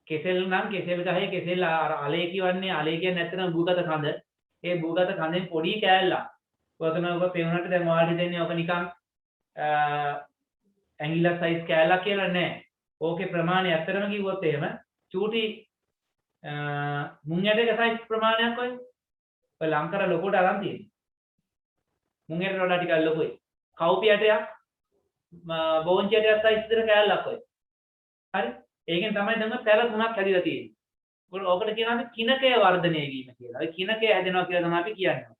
කෙසෙල් නම් කෙසෙල් ගහේ කෙසෙල් අලේ කියවන්නේ අලේ කියන්නේ නැත්නම් භූගත කඳ. ඒ භූගත කඳෙන් පොඩි කෑල්ලක්. ඔතන ඔබ පේනකට දැන් ඔයාලට දෙන්නේ ඔක නිකන් ඇඟිල්ල සයිස් කෑල්ලක් කියලා නෑ. ඕකේ ප්‍රමාණය ඇත්තටම කිව්වොත් එහෙම චූටි මුං ඇටයක සයිස් ප්‍රමාණයක් ඔය. ඔය ලංකර ලොකුට අරන් තියෙන්නේ. මුං ඇටට වඩා ටිකක් ලොකුයි. කවුපි ඇටයක් බෝන්චි ඇටයක් සයිස් විතර කෑල්ලක් ඔය. හරි? ඒකෙන් තමයි දැන් පැල තුනක් හැදිලා තියෙන්නේ. ඕකට කියනවා කිනකය වර්ධනය වීම කියලා. ඒ කිනකය හැදෙනවා කියලා තමයි අපි කියන්නේ.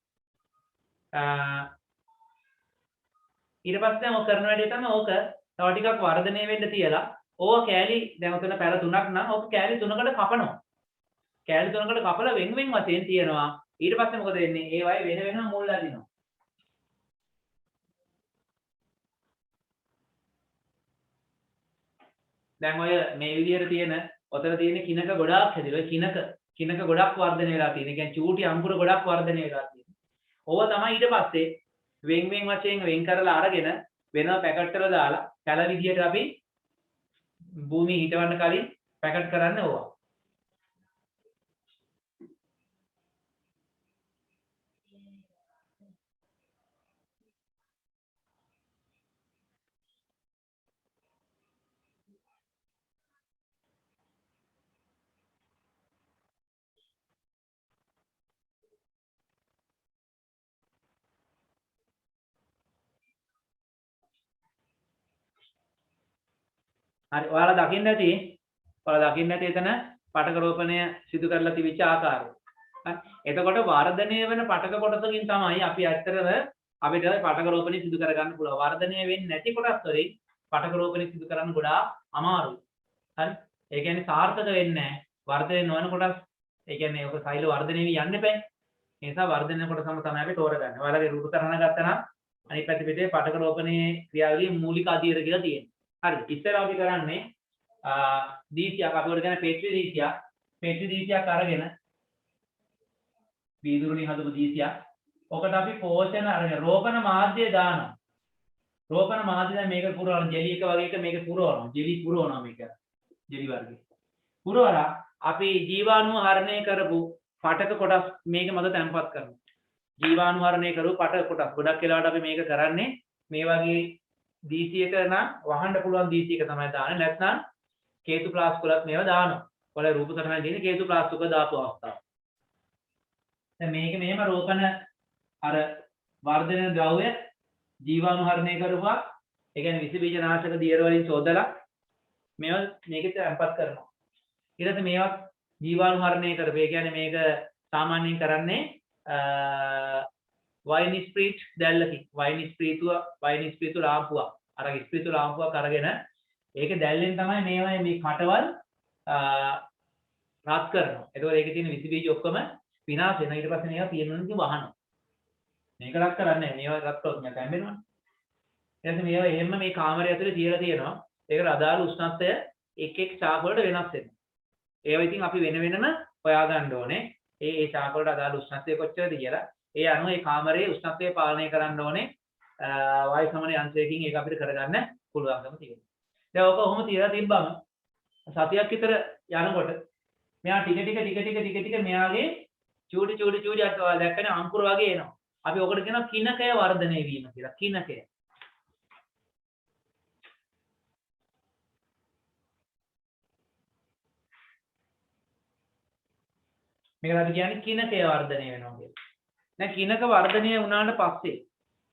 ඊට පස්සේ ඔය කරන වැඩේ තමයි ඕක තව ටිකක් වර්ධනය වෙන්න තියලා ඕක කෑලි දැන් ඔතන පැල තුනක් නම් ඕක කෑලි තුනකට කපනවා. කෑලි තුනකට කපලා වෙන් වෙන් වශයෙන් තියනවා. ඊට පස්සේ මොකද වෙන්නේ? ඒ වගේ වෙන වෙනම මුල් අදිනවා. දැන් ඔය මේ විදිහට තියෙන ඔතන තියෙන කිනක ගොඩාක් හැදිලා කිනක ගොඩක් වර්ධනය වෙලා තියෙන. ඒ කියන්නේ චූටි අංකුර ගොඩක් වර්ධනය වෙලා තියෙනවා. ඕවා තමයි ඊට පස්සේ වෙන් වෙන් වශයෙන් වෙන් කරලා අරගෙන වෙනම පැකට් වල දාලා පැල විදියට අපි භූමිය හිටවන්න කලින් පැකට් කරන්න ඕවා. හරි ඔයාලා දකින්න ඇති එතන පටක රෝපණය සිදු කරලා තිබිච්ච ආකාරය. හරි එතකොට වර්ධනය වෙන පටක කොටසකින් තමයි අපි ඇත්තටම අපිට පටක රෝපණය සිදු කරගන්න පුළුවන්. වර්ධනය වෙන්නේ නැති කොටස් වලින් පටක රෝපණය සිදු කරන්න ගොඩාක් අමාරුයි. හරි ඒ කියන්නේ සාර්ථක වෙන්නේ නැහැ. වර්ධනය නොවන කොටස් ඒ කියන්නේ ඔක සෛල වර්ධනය වී යන්න එපා. ඒ නිසා වර්ධනය කොටසම තමයි අපි තෝරගන්නේ. ඔයාලගේ රුධ තරණ ගත්තා නම් අනිත් පැත්තේ පිටේ පටක රෝපණයේ ක්‍රියාවලියේ මූලික අධීර කියලා තියෙනවා. හරි ඉස්සර අපි කරන්නේ දීසියක් අපි වල කියන පෙට්‍රි දීසියක් අරගෙන වීදුරුණි හදපු දීසියක් ඔකට අපි පෝෂණ අරගෙන රෝපණ මාධ්‍ය දානවා. රෝපණ මාධ්‍ය දැන් මේක පුරවන ජෙලි එක වගේ එක මේක පුරවනවා. ජෙලි පුරවනවා මේක. ජෙලි වර්ගය. පුරවලා අපි ජීවාණු හරණය කරපු පටක කොටස් මේක මත තැම්පත් කරනවා. ජීවාණු හරණය කරපු පටක කොටස් ගොඩක් වෙලාවට අපි මේක කරන්නේ මේ වගේ DC එක නම් වහන්න පුළුවන් DC එක තමයි දාන්නේ. නැත්නම් කේතු ප්ලාස්ටික් වලත් මේවා දානවා. ඔයාලා රූප සටහන තියෙන කේතු ප්ලාස්ටික් වල දාපු අවස්ථාව. දැන් මේක මෙහෙම රෝපණ අර වර්ධන ද්‍රව්‍ය ජීවාණු හරණය කරපුවා ඒ කියන්නේ විස බීජ නාශක දියර වලින් සෝදලා මේවා මේකෙත් තැම්පත් කරනවා. ඊට පස්සේ මේවත් ජීවාණු හරණය කරපු. ඒ කියන්නේ මේක සාමාන්‍යයෙන් කරන්නේ වයින් ස්ප්‍රීට් දැල්ලකින් වයින් ස්ප්‍රීතු ලාම්පුවක් අර ස්ප්‍රීතු ලාම්පුවක් අරගෙන ඒක දැල්ලෙන් තමයි මේවා මේ කටවල් රත් කරනවා. එතකොට ඒකේ තියෙන විස බීජ ඔක්කොම විනාශ වෙනවා. ඊට පස්සේ මේවා පියනුනකින් වහනවා. මේක රත් කරන්නේ නැහැ. මේවා රත් කරොත් මම තැම්බෙනවනේ. ඊට පස්සේ මේවා එහෙම මේ කාමරය ඇතුලේ තියලා තියෙනවා. ඒකට අදාළ උෂ්ණත්වය එක් එක් ශාක වලට වෙනස් වෙනවා. ඒවා ඉතින් අපි වෙන වෙනම හොයාගන්න ඕනේ. ඒ ශාක වලට අදාළ උෂ්ණත්වය කොච්චරද කියලා. ඒ අනුව ඒ කාමරයේ උෂ්ණත්වය පාලනය කරන්න ඕනේ. වායු සමන යන්ත්‍රයකින් ඒක අපිට කරගන්න පුළුවන්කම තියෙනවා. දැන් ඔක ඔහොම තියලා තිබ්බම සතියක් විතර යනකොට මෙයා ටික මෙයාගේ චූටි අට දැක්කනේ අංකුර වගේ එනවා. අපි ඔකට කියනවා කිනකය වර්ධනය වීම කියලා. කිනකය. මේකට අපි කියන්නේ කිනකය වර්ධනය වෙනවා කියලා. දැන් කිනක වර්ධනය වුණාට පස්සේ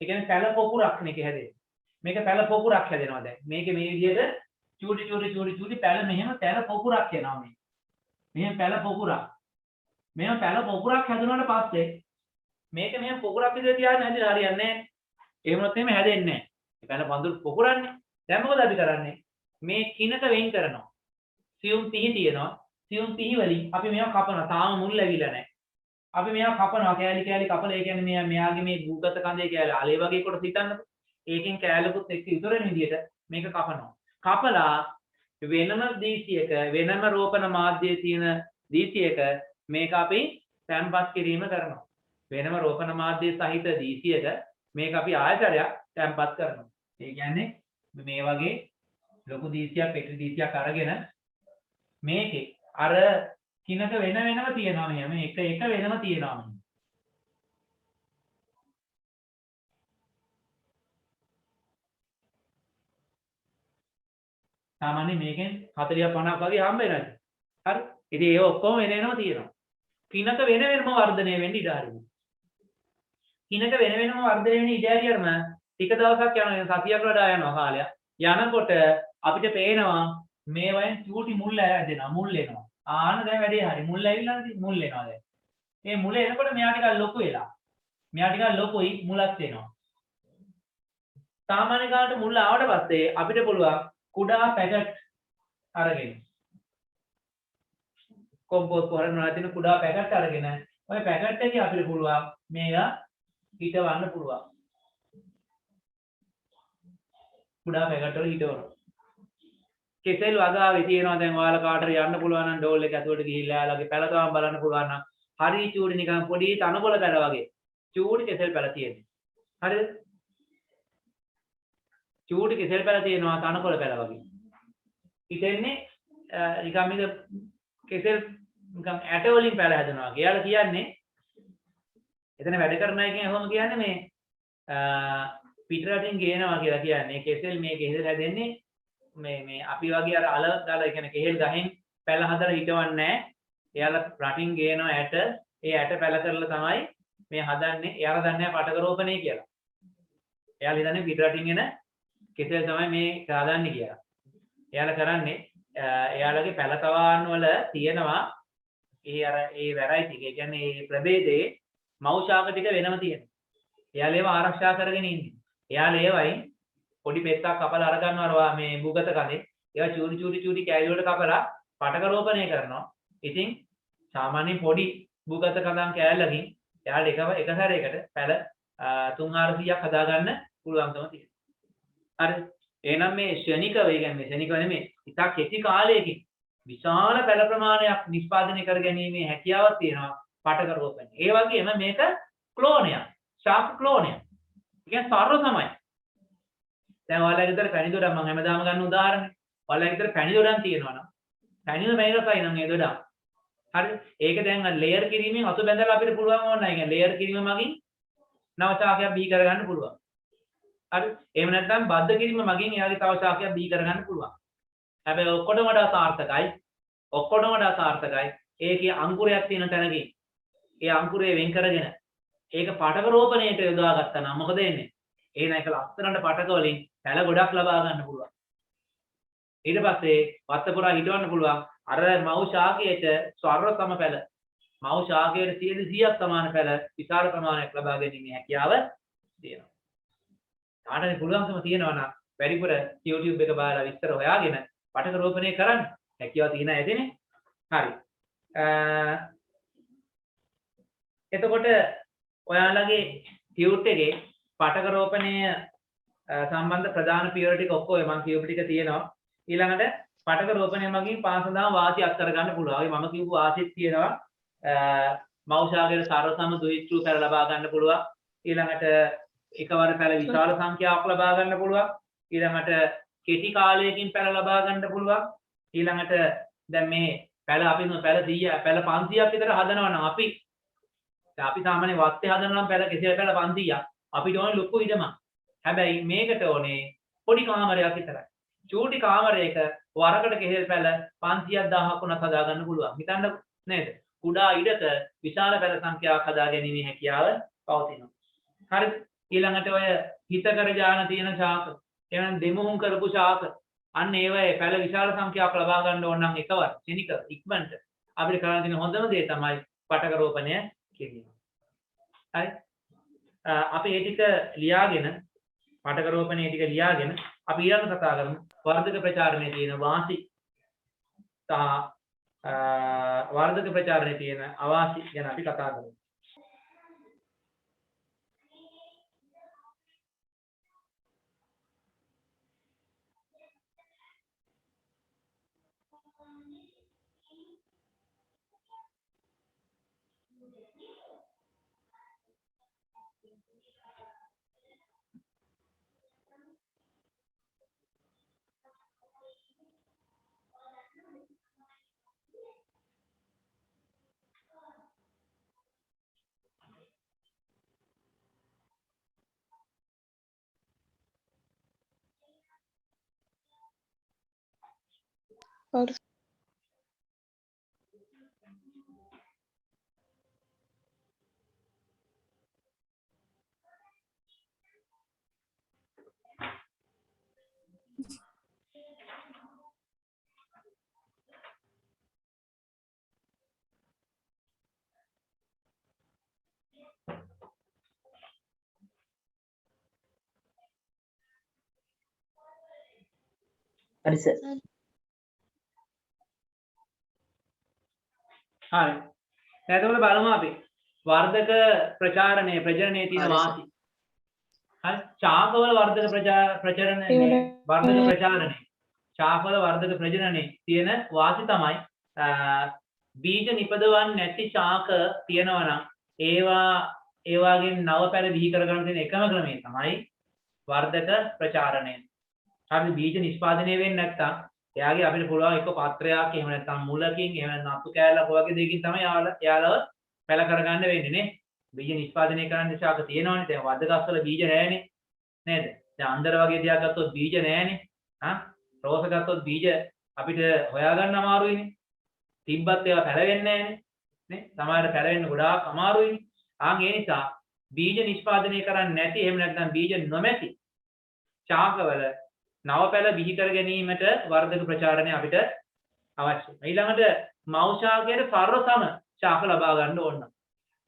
ඒ කියන්නේ පැල පොකුරක් මේක හැදෙන්නේ. මේක පැල පොකුරක් හැදෙනවා දැන්. මේකේ මේ විදිහට චූටි පැල මෙහෙම පැල පොකුරක් එනවා මේ. මෙහෙම පැල පොකුරක්. මෙහෙම පැල පොකුරක් හැදුනාට පස්සේ මේක මෙහෙම පොකුරක් විදිහට තියාගෙන හැදෙලා හරියන්නේ නැහැ. එහෙම වුණොත් එහෙම හැදෙන්නේ නැහැ. මේ පැල පඳුරු පොකුරන්නේ. දැන් මොකද අපි කරන්නේ? මේ කිනක වෙන් කරනවා. සියුම් පිහි තියෙනවා. සියුම් පිහි වලින් අපි මේවා කපනවා. තාම මුල් ලැබිලා නැහැ. අපි මේවා කපනවා. කෑලි කපලා ඒ කියන්නේ මෙයාගේ මේ භූගත කඳේ කෑලි අලේ වගේ කොට හිතන්නකො. ඒකෙන් කෑලකුත් එක්ක ඉතුරු වෙන විදිහට මේක කපනවා. කපලා වෙනම දීසියක වෙනම රෝපණ මාධ්‍යයේ තියෙන දීසියක මේක අපි තැම්පත් කිරීම කරනවා. වෙනම රෝපණ මාධ්‍ය සහිත දීසියක මේක අපි ආයතරයක් තැම්පත් කරනවා. ඒ කියන්නේ මේ වගේ ලොකු දීසියක් පෙට්ටි දීසියක් අරගෙන මේකේ අර කිනක වෙනම තියෙනවා මෙහෙම එක වෙනම තියෙනවා මෙහෙම. සාමාන්‍යයෙන් මේකෙන් 40 50ක් වගේ හම්බ වෙනවා. හරි. ඉතින් ඒක ඔක්කොම වෙනම තියෙනවා. කිනක වෙනම වර්ධනය වෙන්න ඉඩ හරිනවා. කිනක වෙනම වර්ධනය වෙන්න ඉඩ හරියරම ටික දවසක් යනවා සතියක් වඩා යනවා කාලයක්. යනකොට අපිට පේනවා මේ වයින් චූටි මුල් ඇදෙනවා මුල් එනවා. ආන දැන් වැඩේ හරි. මුල් ඇවිල්ලා මුල් එනවා දැන්. මේ මුල එනකොට මෙයා ටිකක් ලොකු වෙලා. මෙයා ටිකක් ලොකුයි මුලක් එනවා. සාමාන්‍ය කාලට මුල් ආවට පස්සේ අපිට පුළුවන් කුඩා පැකට් අරගෙන කොම්පෝස්ට් හොරනවා තියෙන කුඩා පැකට් අරගෙන ඔය පැකට් එකේ අපිට පුළුවන් මේවා හිටවන්න පුළුවන්. කුඩා පැකට් වල හිටවනවා. කෙසෙල් වගාවේ තියෙනවා දැන් ඔයාලා කාටට යන්න පුළුවන් නම් ඩෝල් එක ඇතුලට ගිහිල්ලා එයාලගේ පැල තවම බලන්න පුළුවන් නම් හරි චූටි නිකන් පොඩි තනකොළ පැල වගේ චූටි කෙසෙල් පැල තියෙනවා. හරිද? චූටි කෙසෙල් පැල තියෙනවා තනකොළ පැල වගේ. හිතෙන්නේ නිකන් මේක කෙසෙල් නිකන් ඇට වලින් පැල හැදෙනවා වගේ. එයාලා කියන්නේ එතන වැඩ කරන එකෙන් එහෙම කියන්නේ මේ පිටරටින් ගේනවා කියලා කියන්නේ කෙසෙල් මේ කෙසෙල් හැදෙන්නේ මේ අපි වගේ අර අල දාලා ඒ කියන්නේ කෙහෙල් ගහෙන් පැල හදලා හිටවන්නේ නැහැ. එයාලා රටින් ගේනවා ඇට. ඒ ඇට පැල කරලා තමයි මේ හදන්නේ. එයාලා දන්නේ නැහැ පටක රෝපණය කියලා. එයාලා හිතන්නේ පිටරටින් එන කෙසෙල් තමයි මේ හදන්නේ කියලා. එයාලා කරන්නේ එයාලගේ පැල තවාන් වල තියෙනවා ඒ වැරයිටි එක. ඒ කියන්නේ ඒ ප්‍රභේදයේ මෞෂාක ටික වෙනම තියෙනවා. එයාලා ඒව ආරක්ෂා කරගෙන ඉන්නේ. එයාලා ඒවයි පොඩි පෙත්තක් කපලා අර ගන්නවා මේ භූගත කඳේ. ඒවා චූටි කෑලි වලට කපලා පටක රෝපණය කරනවා. ඉතින් සාමාන්‍යයෙන් පොඩි භූගත කඳන් කෑල්ලකින් එයාලට එක සැරයකට පැල 3-400ක් හදාගන්න පුළුවන්කම තියෙනවා. හරි. එහෙනම් මේ ශනිකව කියන්නේ ශනිකව නෙමෙයි. ඉතා කෙටි කාලයකින් විශාල පැල ප්‍රමාණයක් නිෂ්පාදනය කර ගැනීමේ හැකියාවක් තියෙනවා පටක රෝපණය. ඒ වගේම මේක ක්ලෝනයක්. ශාක ක්ලෝනයක්. ඒ කියන්නේ සර්ව සමයි. දැන් ඔයාලගේ විතර පැණි දොඩම් මම හැමදාම ගන්න උදාහරණයක්. ඔයාලගේ විතර පැණි දොඩම් තියෙනවා නම් පැණිම මේ රසයි නම් ඒ දොඩම්. හරිද? ඒක දැන් ලේයර් කිරීමෙන් අතු බැඳලා අපිට පුළුවන් ඕන නැහැ. ඒ කියන්නේ ලේයර් කිරීම මගින් නව ශාකයක් බිහි කරගන්න පුළුවන්. හරි? එහෙම නැත්නම් බද්ධ කිරීම මගින් එයාගේ තව ශාකයක් බිහි කරගන්න පුළුවන්. හැබැයි ඔක්කොටම වඩා සාර්ථකයි. ඔක්කොටම වඩා සාර්ථකයි. ඒකේ අංකුරයක් තියෙන තැනකින් ඒ අංකුරය වෙන් කරගෙන ඒක පටක රෝපණයට යොදා ගත්තා නම් මොකද වෙන්නේ? එහෙනම් ඒක ලස්සනට පටක වලින් පැල ගොඩක් ලබා ගන්න පුළුවන්. ඊට පස්සේ වත්ත පුරා හිටවන්න පුළුවන්. අර මව් ශාකයට ස්වර්ව සම පැල මව් ශාකයට 100ක් සමාන පැල විශාල ප්‍රමාණයක් ලබා ගැනීමේ හැකියාව තියෙනවා. කාටද පුළුවන්කම තියෙනවා නම් වැඩිපුර YouTube එක බලලා විස්තර හොයාගෙන පටක රෝපණය කරන්න හැකියාව තියෙන ඇතිනේ. හරි. එතකොට ඔයාලගේ ටියුට් එකේ පටක රෝපණය සම්බන්ධ ප්‍රධාන පියවර ටික ඔක්කොම මම කියපු ටික තියෙනවා. ඊළඟට පටක රෝපණය මගින් පාසඳාම වාසි අත් කරගන්න පුළුවන්. මම කියපු වාසිත් තියෙනවා. මව් ශාකයේ සාරසම දුහිතෘ පැල ලබා ගන්න පුළුවන්. ඊළඟට එකවර පැල විශාල සංඛ්‍යාවක් ලබා ගන්න පුළුවන්. ඊළඟට කෙටි කාලයකින් පැල ලබා ගන්න පුළුවන්. ඊළඟට දැන් මේ පැල අපි පැල 100 පැල 500ක් විතර හදනවා නම් අපි සාමාන්‍ය වත්තේ හදනවා නම් පැල කෙසෙල් පැල 500ක් අපිට ඕනේ ලොකු ඉඩමක්. හැබැයි මේකට ඕනේ පොඩි කාමරයක් විතරයි. චූටි කාමරයක වරකට කෙසෙල් පැල 500ක් 1000ක් වුණත් හදා ගන්න පුළුවන්. හිතන්න නේද? කුඩා ඉඩක විශාල පැල සංඛ්‍යාවක් හදා ගැනීමේ හැකියාව පවතිනවා. හරිද? ඊළඟට ඔය හිතකර ජාන තියෙන ශාක, එහෙනම් දෙමුහුම් කරපු ශාක, අන්න ඒවයේ පැල විශාල සංඛ්‍යාවක් ලබා ගන්න ඕන නම් එකවර ක්ෂණික ඉක්මනට අපිට කරන්න තියෙන හොඳම දේ තමයි පටක රෝපණය කිරීම. හරි? අපි මේ ටික ලියාගෙන පටක රෝපණයේ ටික ලියාගෙන අපි ඊළඟ කතා කරමු වර්ධක ප්‍රචාරණයේ තියෙන වාසි සහ වර්ධක ප්‍රචාරණයේ තියෙන අවාසි ගැන අපි කතා කරමු. හරි සර්. හරි. එතකොට බලමු අපි වර්ධක ප්‍රචාරණයේ ප්‍රජනනයේ තියෙන වාසි. හරි. ශාකවල වර්ධක ප්‍රචාරණයේ ශාකවල වර්ධක ප්‍රජනනයේ තියෙන වාසි තමයි බීජ නිපදවන්නේ නැති ශාක තියෙනවා නම් ඒ වගේ නව පැල බිහි කරගන්න තියෙන එකම ක්‍රමය තමයි වර්ධක ප්‍රචාරණය. හරි. බීජ නිෂ්පාදනය වෙන්නේ නැත්නම් එයාගේ අපිට පුළුවන් එක පත්‍රයක් එහෙම නැත්නම් මුලකින් එහෙම නැත්නම් අතු කෑල්ලක් වගේ දෙයකින් තමයි එයාලව පැල කරගන්න වෙන්නේ නේ. බීජ නිෂ්පාදනය කරන්න ශාක තියෙනවනේ. දැන් වර්ධකස් වල බීජ නැහැනේ. නේද? දැන් අන්දර වගේ දෙයක් ගත්තොත් බීජ නැහැනේ. රෝස ගත්තොත් බීජ අපිට හොයාගන්න අමාරුයිනේ. තිබ්බත් ඒවා පැලවෙන්නේ නැහැනේ. නේ? සමහරට පැලවෙන්න ගොඩාක් අමාරුයිනේ. ඒ නිසා බීජ නිෂ්පාදනය කරන්නේ නැති එහෙම නැත්නම් බීජ නොමැති ශාකවල නව පැල බිහි කර ගැනීමට වර්ධක ප්‍රචාරණය අපිට අවශ්‍යයි. ඊළඟට මව් ශාකයේ සර්ව සම ශාක ලබා ගන්න ඕන.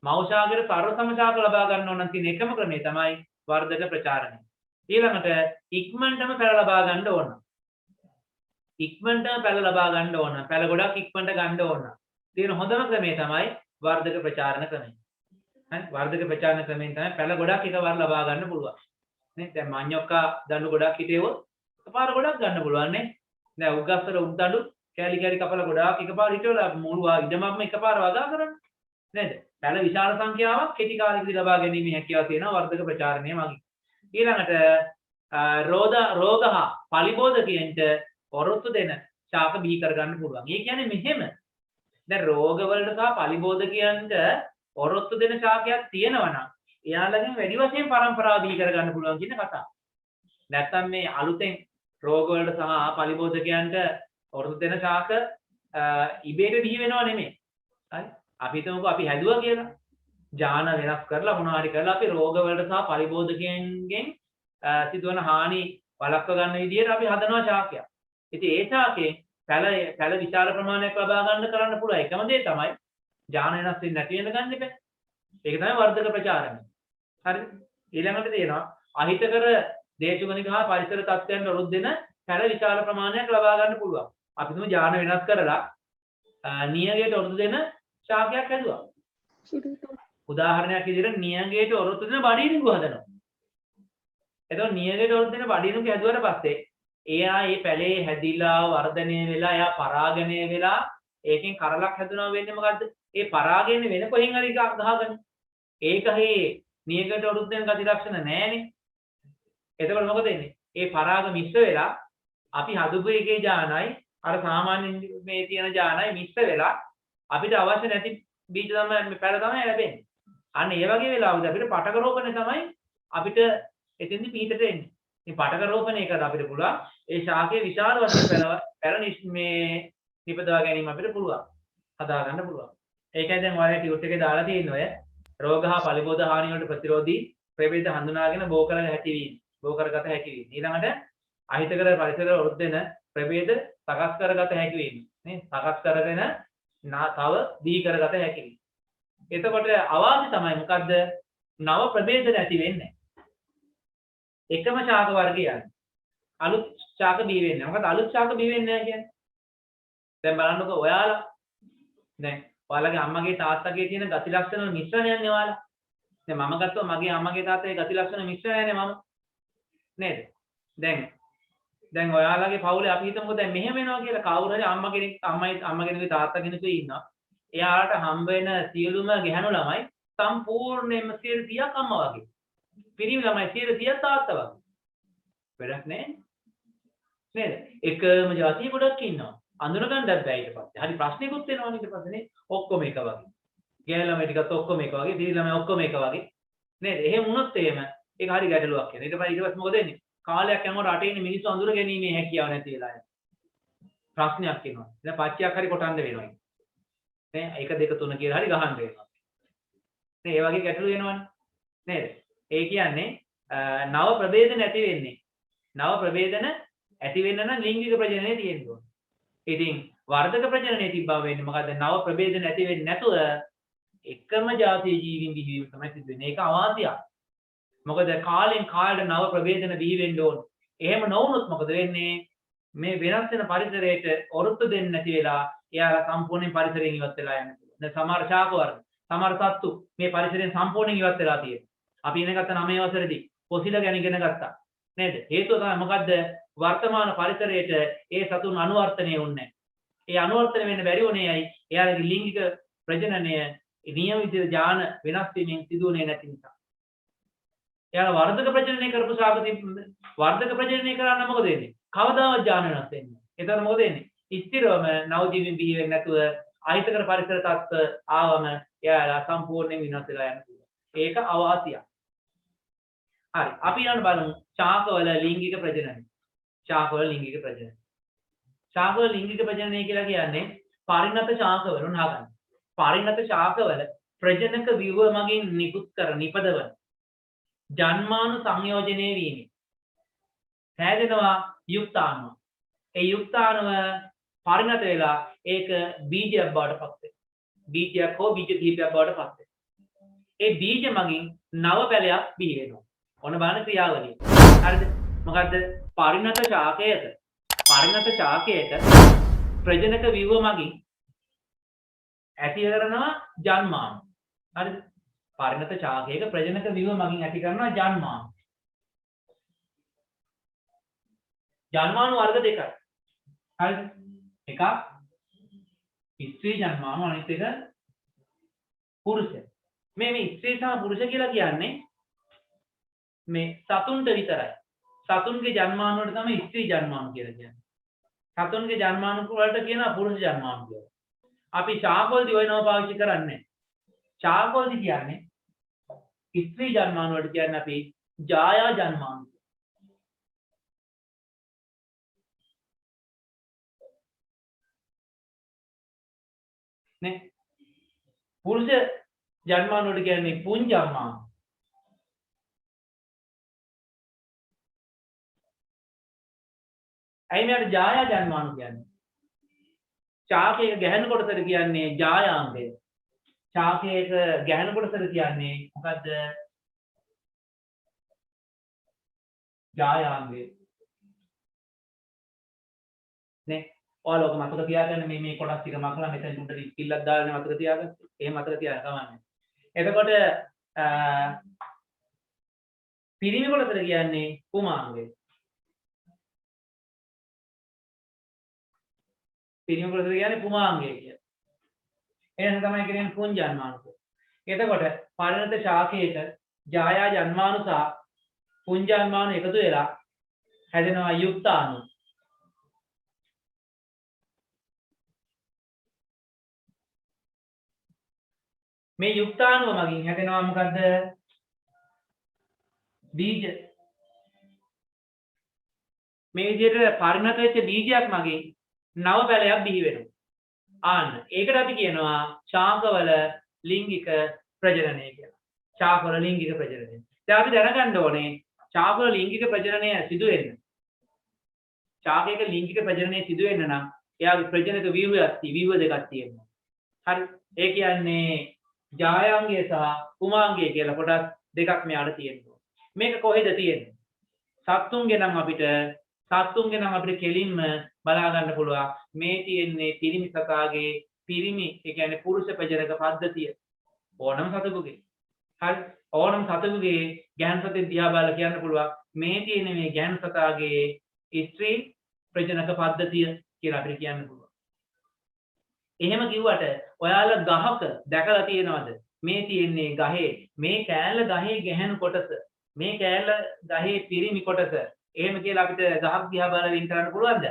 මව් ශාකයේ සර්ව සම ශාක ලබා ගන්න ඕන නම් තියෙන එකම ක්‍රමය තමයි වර්ධක ප්‍රචාරණය. ඊළඟට ඉක්මනටම පැල ලබා ගන්න ඕන. ඉක්මනටම පැල ලබා ගන්න ඕන. පැල ගොඩක් ඉක්මනට ගන්න ඕන. තියෙන හොඳම ක්‍රමය තමයි වර්ධක ප්‍රචාරණ ක්‍රමය. හරි. වර්ධක ප්‍රචාරණ ක්‍රමයෙන් තමයි පැල ගොඩක් එකවර ලබා ගන්න පුළුවන්. නේ? දැන් මඤ්ඤොක්කා දඬු ගොඩක් හිටේවොත් එකපාර ගොඩක් ගන්න පුළුවන් නේ. දැන් උග්ගස්තර උඩ දඬු කෑලි කෑලි කපලා ගොඩාක් එකපාර හිටවලා මුළු ඉඩමක්ම එකපාර වගා කරන්න. නේද? පැල විශාල සංඛ්‍යාවක් කෙටි කාලෙකදී ලබා ගැනීමේ හැකියාව තියෙනවා වර්ධක ප්‍රචාරණය මගින්. ඊළඟට රෝග හා පලිබෝධකයන්ට ඔරොත්තු දෙන ශාක බිහි කරගන්න පුළුවන්. ඒ කියන්නේ මෙහෙම. දැන් රෝග වලට සහ පලිබෝධකයන්ට ඔරොත්තු දෙන ශාකයක් තියෙනවා නම් එයාලගෙන් වැඩි වශයෙන් පරම්පරාව බිහි කරගන්න පුළුවන් කියන කතාව. නැත්තම් මේ අලුතෙන් රෝග වලට සහ පලිබෝධකයන්ට ඔරොත්තු දෙන ශාක ඉබේට බිහි වෙනව නෙමෙයි. හරි? අපි හිතමුකෝ අපි හැදුවා කියලා. ජාන වෙනස් කරලා මොනවා හරි කරලා අපි රෝග වලට සහ පලිබෝධකයන්ගෙන් සිදුවන හානි වළක්ව ගන්න විදිහට අපි හදනවා ශාකයක්. ඉතින් ඒ ශාකේ පැල විශාල ප්‍රමාණයක් ලබා ගන්න කරන්න පුළුවන්. එකම දේ තමයි ජාන වෙනස් වෙන්නේ නැති වෙන ගන්න එපා. ඒක තමයි වර්ධක ප්‍රචාරණය. හරිද? ඊළඟට තියෙනවා අහිතකර දේශගුණික හා පරිසර තත්ත්වයන් වලුත් දෙන පැල විශාල ප්‍රමාණයක් ලබා ගන්න පුළුවන්. අපි තුමු ජාන වෙනස් කරලා නියගයට ඔරොත්තු දෙන ශාකයක් හැදුවා. උදාහරණයක් විදිහට නියගයට ඔරොත්තු දෙන බඩීනිකු හදනවා. එතකොට නියගයට ඔරොත්තු දෙන බඩීනිකු හැදුවට පස්සේ එයා මේ පැලේ හැදිලා වර්ධනය වෙලා එයා පරාගණය වෙලා ඒකෙන් කරලක් හැදුනා වෙන්නේ මොකද්ද? ඒ පරාගණය වෙන කොහෙන් හරි ගහගන්න. ඒකේ නියගයට ඔරොත්තු දෙන ගති ලක්ෂණ නැහැනේ. එතකොට මොකද වෙන්නේ? ඒ පරාග මිශ්‍ර වෙලා අපි හදපු එකේ ජානයි අර සාමාන්‍ය මේ තියෙන ජානයි මිශ්‍ර වෙලා අපිට අවශ්‍ය නැති බීජ තමයි පැල තමයි ලැබෙන්නේ. අන්න ඒ වගේ වෙලාවදී අපිට පටක රෝපණය තමයි අපිට එතෙන්දි පිටට එන්නේ. මේ පටක රෝපණය කරලා අපිට පුළුවන් ඒ ශාකයේ විශාල වශයෙන් පැල මේ නිපදවා ගැනීම අපිට පුළුවන්. හදා ගන්න පුළුවන්. ඒකයි දැන් ඔයාලා ටියුට් එකේ දාලා තියෙන ඔය රෝග හා පලිබෝධ හානි වලට ප්‍රතිරෝධී ප්‍රභේද හඳුනාගෙන බෝ කරගත හැකි වීම. බෝ කරගත හැකි වීම. ඊළඟට අහිතකර පරිසර වෘත් දෙන ප්‍රභේද සකස් කරගත හැකි වීම. නේ? සකස් කරගෙන තව දී කරගත හැකි වීම. එතකොට අවාසි තමයි මොකද්ද? නව ප්‍රභේද නැති වෙන්නේ. එකම ශාක වර්ගයක්. අලුත් ශාක බිහි වෙන්නේ. මොකද අලුත් ශාක බිහි වෙන්නේ නැහැ කියන්නේ. දැන් බලන්නකෝ ඔයාලා දැන් ඔයාලගේ අම්මගේ තාත්තගේ තියෙන ගති ලක්ෂණ වල මිශ්‍රණයන්නේ ඔයාලා. දැන් මම ගත්තොත් මගේ අම්මගේ තාත්තගේ ගති ලක්ෂණ මිශ්‍රණයනේ මම. නේද? දැන් ඔයාලගේ පවුලේ අපි හිතමුකෝ දැන් මෙහෙම වෙනවා කියලා කවුරු හරි අම්මා කෙනෙකුගේ තාත්තා කෙනෙකුගේ ඉන්නවා. එයාට හම්බ වෙන සියලුම ගැහණු ළමයි සම්පූර්ණයෙන්ම 100%ක් අම්මා වගේ. පිරිමි ළමයි 100%ක් තාත්තා වගේ. වැඩක් නැහැ. නේද? එකම જાතිය ගොඩක් ඉන්නවා. අඳුන ගන්නත් බෑ ඊට පස්සේ. හරි ප්‍රශ්නෙකුත් එනවනේ ඊට පස්සේ නේ. ඔක්කොම එක වගේ. ගැහණු ළමයි ටිකත් ඔක්කොම එක වගේ, පිරිමි ළමයි ඔක්කොම එක වගේ. නේද? එහෙම වුණොත් එහෙම ඒක හරි ගැටලුවක් වෙනවා. ඊට පස්සේ මොකද වෙන්නේ? කාලයක් යනකොට රටේ ඉන්න මිනිස්සු අඳුර ගැනීමේ හැකියාව නැති වෙලා යනවා. ප්‍රශ්නයක් එනවා. දැන් පච්චයක් හරි කොටන්න වෙනවා. නේ 1 2 3 කියලා හරි ගහන්න වෙනවා. නේ ඒ වගේ ගැටලු එනවනේ. නේද? ඒ කියන්නේ නව ප්‍රභේද නැති වෙන්නේ. නව ප්‍රභේදන ඇති වෙන්න නම් ලිංගික ප්‍රජනනය තියෙන්න ඕනේ. ඉතින් වර්ධක ප්‍රජනනය තිබ්බා වෙන්නේ මොකද්ද? නව ප්‍රභේද නැති වෙන්නේ නැතුව එකම ජාතියේ ජීවීන් බිහිවීම තමයි සිදු වෙන්නේ. ඒක අවාසියක්. මොකද කාලෙන් කාලට නව ප්‍රභේදන බිහි වෙන්න ඕන. එහෙම නොවුනොත් මොකද වෙන්නේ? මේ වෙනස් වෙන පරිසරයට ඔරොත්තු දෙන්නේ නැති වෙලා එයාලා සම්පූර්ණයෙන් පරිසරයෙන් ඉවත් වෙලා යනවා. දැන් සමහර ශාක වර්ග, සමහර සත්තු මේ පරිසරයෙන් සම්පූර්ණයෙන් ඉවත් වෙලා තියෙනවා. අපි ඉගෙන ගත්ත 9 වසරේදී පොසිල ගැන ඉගෙන ගත්තා. නේද? හේතුව තමයි මොකද්ද? වර්තමාන පරිසරයට ඒ සතුන් අනුවර්තනය වුන්නේ නැහැ. ඒ අනුවර්තනය වෙන්න බැරි වුණේ ඇයි? එයාලගේ ලිංගික ප්‍රජනනය නියමිත ජාන වෙනස් වීමෙන් සිදුුනේ නැති නිසා. එයාලා වර්ධක ප්‍රජනනය කරපු ශාක වර්ධක ප්‍රජනනය කරන්න මොකද වෙන්නේ? කවදාවත් ජාන වෙනස් වෙන්නේ නැහැ. එතකොට මොකද වෙන්නේ? ස්ථිරවම නවජීවීන් බිහි වෙන්නේ නැතුව අහිතකර පරිසර තත්ත්ව ආවම එයාලා සම්පූර්ණයෙන් විනාශ වෙලා යනවා. ඒක අවාසියක්. හරි. අපි ඊළඟට බලමු ශාකවල ලිංගික ප්‍රජනනය. ශාකවල ලිංගික ප්‍රජනනය. ශාකවල ලිංගික ප්‍රජනනය කියලා කියන්නේ පරිණත ශාකවල උනහගන්න. පරිණත ශාකවල ප්‍රජනක ව්‍යුහ මගින් නිකුත් කර නිපදවන ජන්මාණු සංයෝජනය වීම. හැදෙනවා යුක්තාණුව. ඒ යුක්තාණුව පරිණත වෙලා ඒක බීජයක් බවට පත් වෙනවා. බීජයක් හෝ බීජ කිහිපයක් බවට පත් වෙනවා. ඒ බීජ මගින් නව පැලයක් බිහි වෙනවා. ඔන්න බලන්න ක්‍රියාවලිය. හරිද? මොකද්ද? පරිණත ශාකයක ප්‍රජනක ව්‍යුහ මගින් ඇති කරනවා ජන්මාණු. හරිද? පරිණත ශාකයක ප්‍රජනක ව්‍යුහ මගින් ඇති කරනවා ජන්මාණු. ජන්මාණු වර්ග දෙකයි. හරිද? එකක් ස්ත්‍රී ජන්මාණු, අනිත් එක පුරුෂ. මේ ස්ත්‍රී සහ පුරුෂ කියලා කියන්නේ මේ සතුන්ට විතරයි. සතුන්ගේ ජන්මාණු වලට තමයි ස්ත්‍රී ජන්මාණු කියලා කියන්නේ. සතුන්ගේ ජන්මාණු වලට කියනවා පුරුෂ ජන්මාණු කියලා. අපි ශාකවලදී ওই නම පාවිච්චි කරන්නේ නැහැ. ශාකවලදී කියන්නේ ස්ත්‍රී ජන්මාණු වලට කියන්නේ අපි ජායා ජන්මාණු. නේ පුරුෂ ජන්මාණු වලට කියන්නේ පුංජම්මාණු. ඇයි මෙයාට ජායා ජන්මාණු කියන්නේ? ශාකයක ගැහෙන කොටසට කියන්නේ ජායාංගය. ශාකයක ගැහෙන කොටසට කියන්නේ මොකද්ද? ජායාංගය. නේ ඔයාලා ඔක මතක තියාගන්න මේ කොටස් ටික මකලා මෙතන උඩට ඉස්කිල්ලක් දාලා මතක තියාගන්න. එහෙම මතක තියාගන්න කමන්නේ. එතකොට පිරිමි කොටසට කියන්නේ කුමාංගය. පිරිමි කොටසට කියන්නේ කුමාංගය කියලා. එහෙනම් තමයි කියන්නේ පුංජන්මානු. එතකොට පරිණත ශාකයක ජායා ජන්මානු සහ පුංජන්මානු එකතු වෙලා හැදෙනවා යුක්තාණු. මේ යුක්තාණුව මගින් හැදෙනවා මොකද්ද? බීජ. මේ විදිහට පරිණත වෙච්ච බීජයක් මගින් නව පැලයක් බිහි වෙනවා. ආන්න ඒකට අපි කියනවා ශාකවල ලිංගික ප්‍රජනනය කියලා. ශාකවල ලිංගික ප්‍රජනනය. දැන් අපි දැනගන්න ඕනේ ශාකවල ලිංගික ප්‍රජනනය සිදු වෙන්න. ශාකයක ලිංගික ප්‍රජනනය සිදු වෙන්න නම් එයාගේ ප්‍රජනක ව්‍යුහ දෙකක් තියෙනවා. හරි. ඒ කියන්නේ ජායාංගය සහ කුමාංගය කියලා කොටස් දෙකක් මෙයාට තියෙනවා. මේක කොහෙද තියෙන්නේ? සත්තුන්ගේ නම් අපිට කෙලින්ම බලා ගන්න පුළුවන්. මේ තියෙන්නේ පිරිමි සතාගේ පිරිමි ඒ කියන්නේ පුරුෂ ප්‍රජනක පද්ධතිය. ඕනම සතෙකුගේ. හරි. ඕනම සතෙකුගේ ගැහණු සතෙක් දිහා බලලා කියන්න පුළුවන් මේ තියෙන මේ ගැහණු සතාගේ ස්ත්‍රී ප්‍රජනක පද්ධතිය කියලා අපිට කියන්න පුළුවන්. එහෙම කිව්වට ඔයාලා ගහක දැකලා තියෙනවද? මේ තියෙන්නේ ගහේ මේ කෑල්ල ගහේ ගැහණු කොටස. මේ කෑල්ල ගහේ පිරිමි කොටස. එහෙම කියලා අපිට ගහක් දිහා බලලා වින් කරන්න පුළුවන්ද?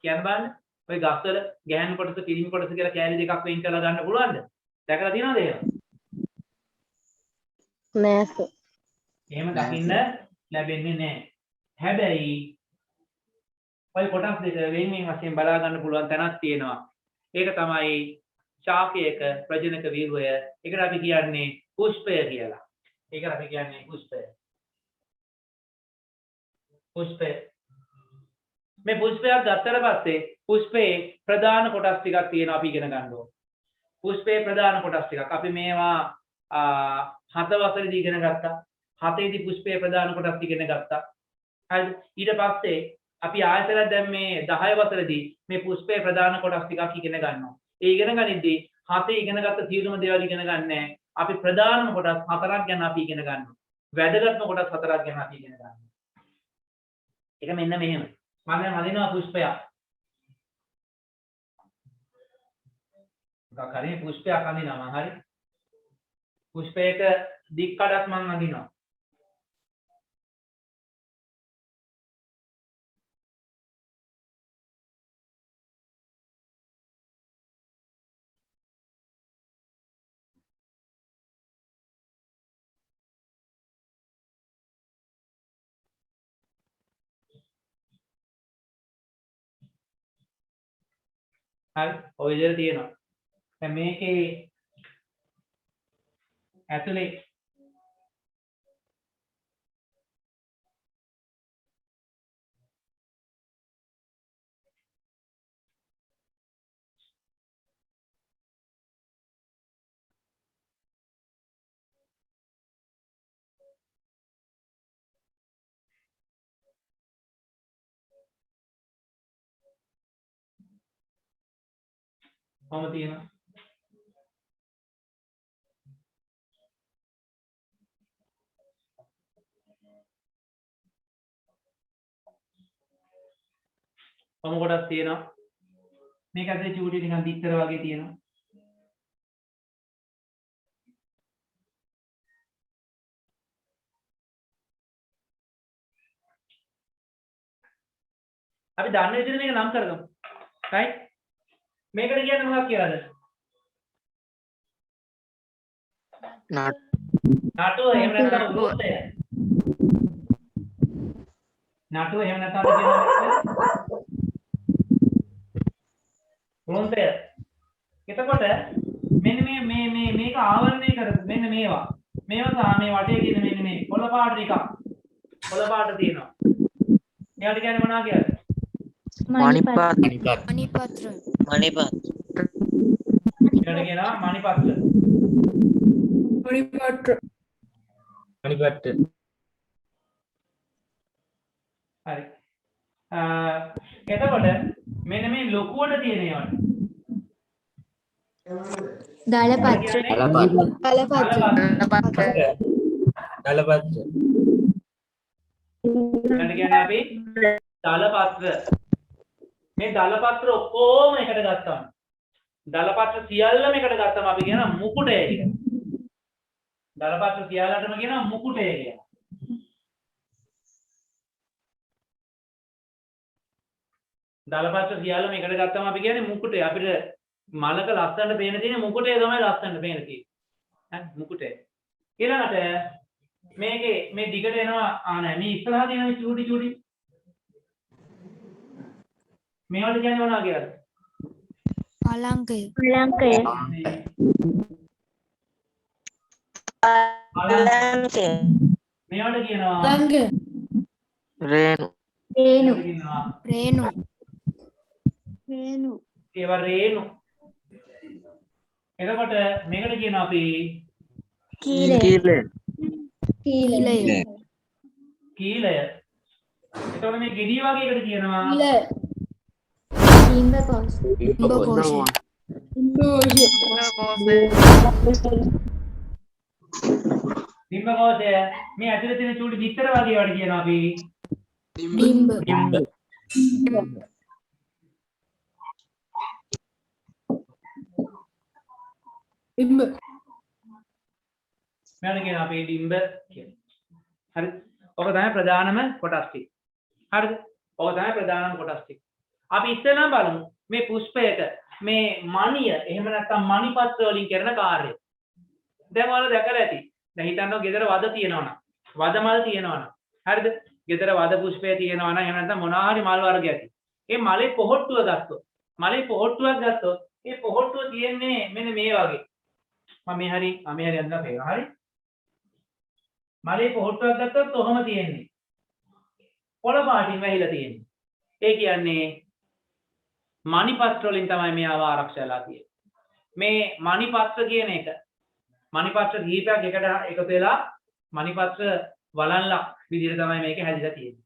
කියන්න බලන්න. ඔය ගස්වල ගැහණු කොටස පිරිමි කොටස කියලා කෑලි දෙකක් වෙන් කරලා ගන්න පුළුවන්ද? දැකලා තියෙනවද එහෙම? නෑ සර්. එහෙම දකින්න ලැබෙන්නේ නැහැ. හැබැයි ඔය කොටස් දෙක වෙන් වශයෙන් බලා ගන්න පුළුවන් තැනක් තියෙනවා. ඒක තමයි ශාකයක ප්‍රජනක ව්‍යුහය. ඒකට අපි කියන්නේ පුෂ්පය කියලා. ඒකට අපි කියන්නේ පුෂ්පය. පුෂ්පය. මේ පුෂ්පයක් ගත්තට පස්සේ පුෂ්පයේ ප්‍රධාන කොටස් ටිකක් තියෙනවා අපි ඉගෙන ගන්න ඕනේ. පුෂ්පයේ ප්‍රධාන කොටස් ටිකක් අපි මේවා 7 වසරේදී ඉගෙන ගත්තා. 7 දී පුෂ්පයේ ප්‍රධාන කොටස් ඉගෙන ගත්තා. හරිද? ඊට පස්සේ අපි ආයතන දැන් මේ 10 වසරේදී මේ පුෂ්පයේ ප්‍රධාන කොටස් ටිකක් ඉගෙන ගන්නවා. ඒ ඉගෙන ගනිද්දී 7 ඉගෙනගත්ත සියලුම දේවල් ඉගෙන ගන්නෑ. අපි ප්‍රධානම කොටස් 4ක් ගැන අපි ඉගෙන ගන්නවා. වැදගත්ම කොටස් 4ක් ගැන අපි ඉගෙන ගන්නවා. ඒක මෙන්න මෙහෙම. මම දැන් අඳිනවා පුෂ්පයක්. ගකරේ පුෂ්පයක් අඳිනවා මම හරි. පුෂ්පයක දික් කඩක් මම අඳිනවා. හරි ඔය විදිහට තියෙනවා. දැන් මේකේ ඇතුලේ කොහොම තියෙනවා? කොහොම කොටස් තියෙනවා? මේක ඇතුලේ චූටි නිකන් දිත්තර වගේ තියෙනවා. අපි දන්න විදිහට මේක නම් කරගමු. right? මේකට කියන්නේ මොකක්ද කියලාද? නටුව එහෙම නැත්නම් වෘත්තය. නටුව එහෙම නැත්නම් අපි කියනවා වෘත්තය. එතකොට මෙන්න මේක ආවරණය කරපු මෙන්න මේවා. මේවා මේ වටේ තියෙන මෙන්න මේ කොළ පාට ටික. කොළ පාට තියෙනවා. එයාට කියන්නේ මොනවා කියලාද? මණිපත්‍ර. එයාට කියනවා මණිපත්‍ර. හරි. එතකොට මෙන්න මේ ලොකුවට තියෙන ඒවාට දලපත්‍ර. එයාට කියන්නේ අපි දලපත්‍ර. මේ දලපත්‍ර ඔක්කොම එකට ගත්තාම දලපත්‍ර සියල්ලම එකට ගත්තාම අපි කියනවා මුකුටය කියලා. දලපත්‍ර සියල්ලටම කියනවා මුකුටය කියලා. දලපත්‍ර සියල්ලම එකට ගත්තාම අපි කියන්නේ මුකුටය. අපිට මලක ලස්සනට පේන තියෙන මුකුටය තමයි ලස්සනට පේන තියෙන්නේ. මුකුටය. ඊළඟට මේකේ මේ දිගට එනවා නෑ මේ ඉස්සරහා තියෙන මේ චූටි මේවට කියන්නේ මොනවා කියලාද? අලංකය. මේවට කියනවා රේණු. ඒවා රේණු. එතකොට මේකට කියනවා අපි කීලය. එතකොට මේ ගෙඩිය වගේ එකට කියනවා බිම්බකෝෂය. මේ ඇතුලේ තියෙන චූටි පිටර වගේ ඒවට කියනවා අපි බිම්බ. මේකට කියනවා අපි ඩිම්බ කියලා. හරි. ඔක තමයි ප්‍රධානම කොටස් ටික. හරිද? ඔක තමයි ප්‍රධානම කොටස් ටික. අපි ඉස්සෙල්ලාම බලමු මේ පුෂ්පයක මේ මණිය එහෙම නැත්නම් මණිපත්‍ර වලින් කරන කාර්යය. දැන් ඔයාලා දැකලා ඇති. දැන් හිතන්න ගෙදර වද තියෙනවා නම් වදමල් තියෙනවා නම් හරිද? ගෙදර වද පුෂ්පය තියෙනවා නම් එහෙම නැත්නම් මොනවා හරි මල් වර්ගයක් ඇති. මේ මලේ පොහොට්ටුව ගත්තොත් ඒ පොහොට්ටුව තියෙන්නේ මෙන්න මේ වගේ. මම මේ හරි අඳලා පේනවා. හරි? මලේ පොහොට්ටුවක් ගත්තොත් කොහොම තියෙන්නේ? කොළ පාටින් වැහිලා තියෙන්නේ. ඒ කියන්නේ මණිපත්‍ර වලින් තමයි මේව ආරක්ෂාලා තියෙන්නේ. මේ මණිපත්‍ර කියන එක මණිපත්‍ර දීපයක් එකට එකතු වෙලා මණිපත්‍ර වලල්ලක් විදිහට තමයි මේක හැදිලා තියෙන්නේ.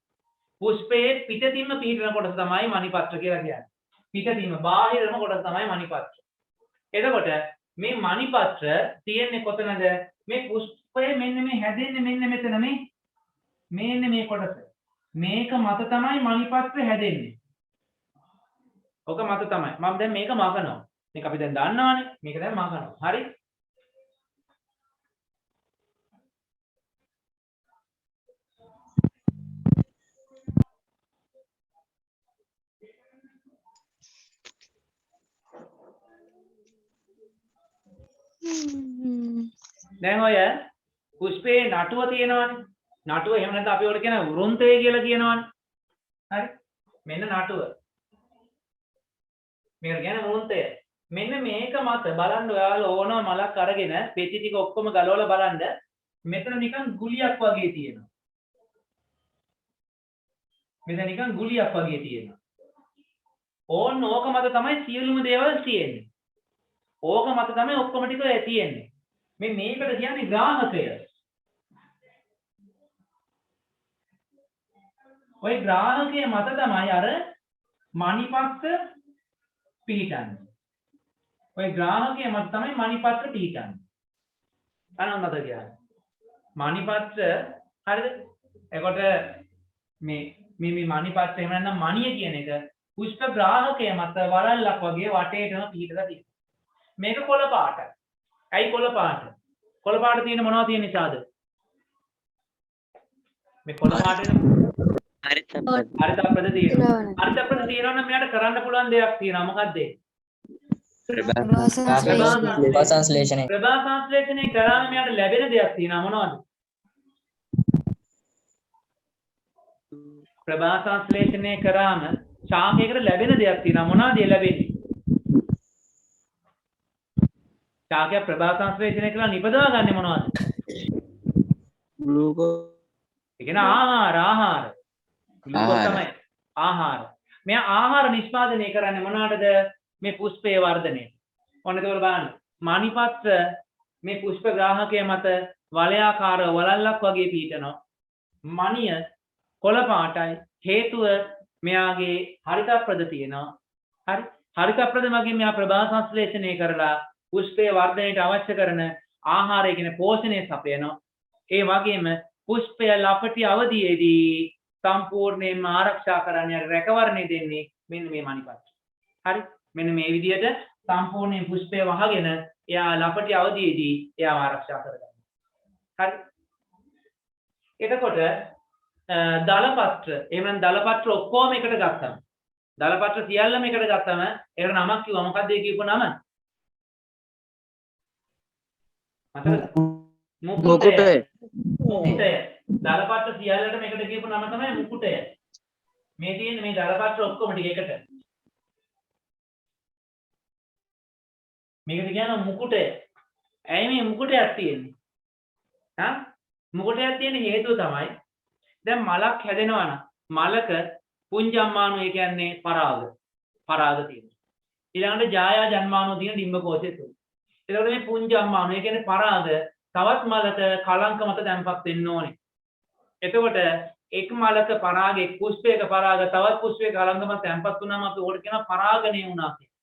පුෂ්පයේ පිටතින්ම පිහිටන කොටස තමයි මණිපත්‍ර කියලා කියන්නේ. පිටතින්ම බාහිරම කොටස තමයි මණිපත්‍ර. එතකොට මේ මණිපත්‍ර තියෙන්නේ කොතනද? මේ පුෂ්පයේ මෙන්න මේ හැදෙන්නේ මෙන්න මෙතන මෙන්න මේ කොටස. මේක මත තමයි මණිපත්‍ර හැදෙන්නේ. ඔක මත තමයි. මම දැන් මේක මකනවා. මේක අපි දැන් දන්නවනේ. මේක දැන් මකනවා. හරි? දැන් ඔය පුෂ්පේ නටුව තියෙනවනේ. නටුව එහෙම නැත්නම් අපි ඔකට කියන වෘන්තය කියලා කියනවනේ. හරි? මෙන්න නටුව. මේකට කියන වෘන්තය. මෙන්න මේක මත බලන්න ඔයාලා ඕනම මලක් අරගෙන පෙති ටික ඔක්කොම ගලවලා බලන්න මෙතන නිකන් ගුලියක් වගේ තියෙනවා. මෙතන නිකන් ගුලියක් වගේ තියෙනවා. ඕන්න ඕක මත තමයි සියලුම දේවල් තියෙන්නේ. ඕක මත තමයි ඔක්කොම ටික තියෙන්නේ. මේකට කියන්නේ ග්‍රාහකය. ওই ග්‍රාහකයේ මත තමයි අර මණිපත්‍ර පිහිටන්නේ. ওই ග්‍රාහකයේ මත තමයි මණිපත්‍ර පිහිටන්නේ. අනන්නද කියන්නේ. මණිපත්‍ර හරිද? එතකොට මේ මණිපත්‍ර එහෙම නැත්නම් මණිය කියන එක පුෂ්ප ග්‍රාහකයේ මත වලල්ලක් වගේ වටේටම පිහිටලා තියෙනවා. මේක කොළ පාටයි. ඇයි කොළ පාට? කොළ පාට තියෙන මොනවද තියෙන නිසාද? මේ කොළ පාටේ හරිතප්‍රද තියෙනවා. හරිතප්‍රද තියෙනවා නම් මෙයාට කරන්න පුළුවන් දෙයක් තියෙනවා. මොකද්ද? ප්‍රභා සංශ්ලේෂණය. ප්‍රභා සංශ්ලේෂණය කරාම මෙයාට ලැබෙන දෙයක් තියෙනවා. මොනවද? ප්‍රභා සංශ්ලේෂණය කරාම ශාකයකට ලැබෙන දෙයක් තියෙනවා. මොනවද ඒ ලැබෙන්නේ? ශාකය ප්‍රභා සංශ්ලේෂණය කරලා නිපදවා ගන්නේ මොනවද? ග්ලූකෝස්. ඒ කියන්නේ ආහාර. ග්ලූකෝස් තමයි ආහාර. මෙයා ආහාර නිෂ්පාදනය කරන්නේ මොනවටද? මේ පුෂ්පයේ වර්ධනයට. ඔන්න ඒක බලන්න. මණිපත්‍ර මේ පුෂ්ප ග්‍රාහකය මත වලයාකාර වලල්ලක් වගේ පීඩනවා. මණිය කොළ පාටයි. හේතුව මෙයාගේ හරිතප්‍රද තියෙනවා. හරි. හරිතප්‍රද මගින් මෙයා ප්‍රභා සංශ්ලේෂණය කරලා පුෂ්පයේ වර්ධනයට අවශ්‍ය කරන ආහාරය කියන පෝෂණය සපයනවා. ඒ වගේම පුෂ්පය ලපටි අවධියේදී සම්පූර්ණයෙන්ම ආරක්ෂා කරන්නේ රැකවරණය දෙන්නේ මෙන්න මේ මණිපත්‍ර. හරි. මෙන්න මේ විදිහට සම්පූර්ණයෙන් පුෂ්පය වහගෙන එයා ලපටි අවධියේදී එයාව ආරක්ෂා කරගන්නවා. හරි. එතකොට දලපත්‍ර එහෙනම් දලපත්‍ර ඔක්කොම එකට ගත්තම දලපත්‍ර සියල්ලම එකට ගත්තම ඒකට නමක් කිව්වා. මොකක්ද ඒ කියපු නම? මුකුටය. දලපත්‍ර සියල්ලටම එකට කියපු නම තමයි මුකුටය. මේ තියෙන්නේ මේ දලපත්‍ර ඔක්කොම ටික එකට. මේකට කියනවා මුකුටය. ඇයි මේ මුකුටයක් තියෙන්නේ? මුකුටයක් තියෙන හේතුව තමයි දැන් මලක් හැදෙනවා නම් මලක පුංජම්මාණු ඒ කියන්නේ පරාග තියෙනවා. ඊළඟට ජායා ජන්මාණු තියෙන ඩිම්බ කෝෂය තුන. එතකොට මේ පුංජම්මාණු ඒ කියන්නේ පරාග තවත් මලක කලංක මත තැන්පත් වෙන්න ඕනේ. එතකොට එක් මලක පරාග එක් පුෂ්පයක පරාග තවත් පුෂ්පයක කලංක මත තැන්පත් වුණාම අපි ඕකට කියනවා පරාගණය වුණා කියලා.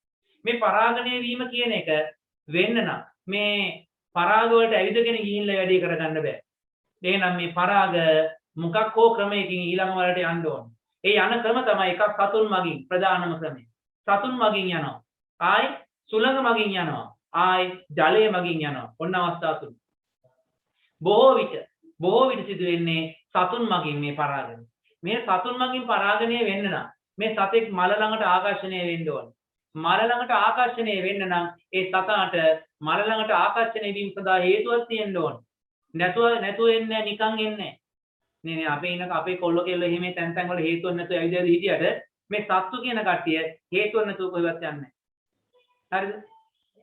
මේ පරාගණය වීම කියන එක වෙන්න නම් මේ පරාග වලට ඇවිදගෙන ගිහිල්ලා වැඩි කරගන්න බෑ. එහෙනම් මේ පරාග මොකක් හෝ ක්‍රමයකින් ඊළඟ වලට යන්න ඕනේ. ඒ යන ක්‍රම තමයි එකක් සතුන් මගින් ප්‍රධානම ක්‍රමය. සතුන් මගින් යනවා. ආයි සුළඟ මගින් යනවා. ආයි ජලය මගින් යනවා. ඔන්න අවස්ථා තුන. බොහෝ විට සිදු වෙන්නේ සතුන් මගින් මේ පරාගණය. මේ සතුන් මගින් පරාගණය වෙන්න නම් මේ සතෙක් මල ළඟට ආකර්ෂණය වෙන්න ඕනේ. මල ළඟට ආකර්ෂණය වෙන්න නම් ඒ සතාට මල ළඟට ආකර්ෂණය වීම සඳහා හේතුවක් තියෙන්න ඕනේ. නැතුව එන්නේ නිකන් එන්නේ නේ. අපේ ඉනක අපේ කොල්ල කෙල්ල එහෙම තැන් තැන් වල හේතුවක් නැතුව ඇවිදලා හිටියට මේ සත්තු කියන කට්ටිය හේතුවක් නැතුව කොහෙවත් යන්නේ නැහැ. හරිද?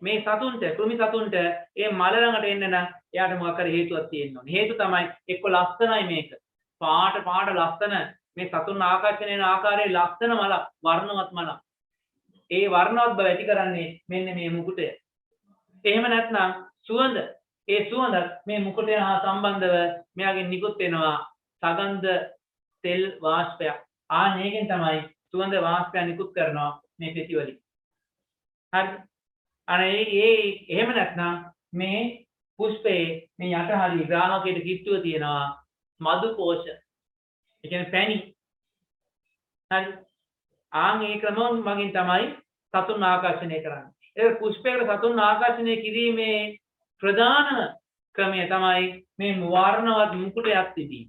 මේ සතුන්ට කෘමි සතුන්ට ඒ මල ළඟට එන්න නම් එයාට මොකක් හරි හේතුවක් තියෙන්න ඕනේ. හේතු තමයි එක්ක ලස්සනයි මේක. පාට ලස්සන මේ සතුන් ආකර්ෂණය වෙන ආකාරයේ ලස්සන මල වර්ණවත් මල. ඒ වර්ණවත් බව ඇති කරන්නේ මෙන්න මේ මුකුටය. එහෙම නැත්නම් සුවඳ. ඒ සුවඳ මේ මුකුටය හා සම්බන්ධව මෙයාගෙන් නිකුත් වෙනවා සගන්ධ තෙල් වාෂ්පයක්. මේකෙන් තමයි සුවඳ වාෂ්පය නිකුත් කරනවා මේ පෙති වලින්. හරි. අනේ එහෙම නැත්නම් මේ පුෂ්පයේ මේ යටහරි ග්‍රාහකයට කිට්ටුව තියෙනවා මදු කෝෂ. ඒ කියන්නේ පැණි. හරි. ඒ ක්‍රම මගින් තමයි සතුන් ආකර්ෂණය කරන්නේ. ඒ පුෂ්පයකට සතුන් ආකර්ෂණය කිරීමේ ප්‍රධාන ක්‍රමය තමයි මේ වර්ණවත් මුකුටයක් තිබීම.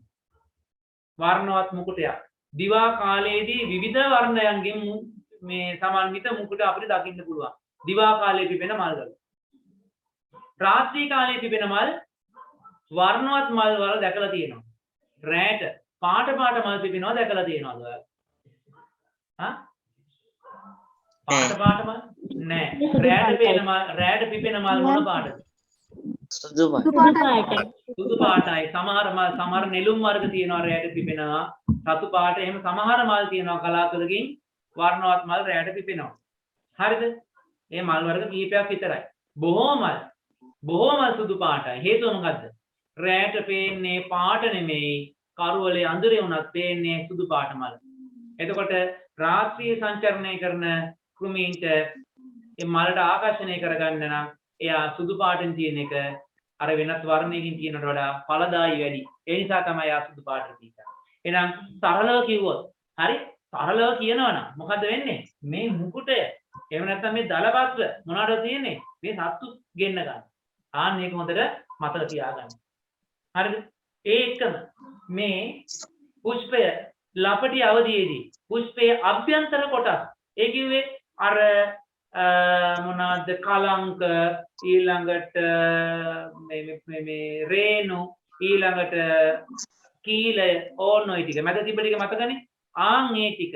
වර්ණවත් මුකුටයක්. දිවා කාලයේදී විවිධ වර්ණයන්ගෙන් මේ සමන්විත මුකුට අපිට දකින්න පුළුවන්. දිවා කාලයේ පිපෙන මල්වල. රාත්‍රී කාලයේ පිපෙන මල් වර්ණවත් මල් වල දැකලා තියෙනවා. රැට පාට මල් පිපෙනවා දැකලා තියෙනවද ඔයාලා? පාට මල් නෑ. රැට පිපෙන මල් මොන පාටද? සුදු පාටයි. සමහර නෙළුම් වර්ග තියෙනවා රැට පිපෙනවා. රතු පාට එහෙම සමහර මල් තියෙනවා කලාතුරකින් වර්ණවත් මල් රැට පිපෙනවා. හරිද? මේ මල් වර්ග කීපයක් විතරයි. බොහෝ මල් සුදු පාටයි. හේතුව මොකද්ද? රැට පේන්නේ පාට නෙමෙයි. කරුවලේ අඳුරේ උනත් පේන්නේ සුදු පාට මල්. එතකොට රාත්‍රියේ සංචරණය කරන කෘමීන්ට මේ මලට ආකර්ෂණය කරගන්න නම් එයා සුදු පාටින් තියෙන එක අර වෙනත් වර්ණයකින් තියෙනට වඩා ඵලදායී වැඩි. ඒ නිසා තමයි එයා සුදු පාට තියෙන්නේ. එහෙනම් සරලව කිව්වොත් හරි සරලව කියනවනම් මොකද වෙන්නේ? මේ මුකුටය එහෙම නැත්නම් මේ දලපත්‍ර මොනවද තියෙන්නේ? මේ සත්තු ගෙන්න ගන්න. මේක හොඳට මතක තියාගන්න. හරිද? ඒ එක්කම මේ පුෂ්පය ලපටි අවධියේදී පුෂ්පයේ අභ්‍යන්තර කොටස් ඒ කිව්වේ අර මොනවාද කලංක ඊළඟට මේ රේණු ඊළඟට කීලය ඕන ඔය ටික මැද තිබ්බ ටික මතකනේ ආන් ඒ ටික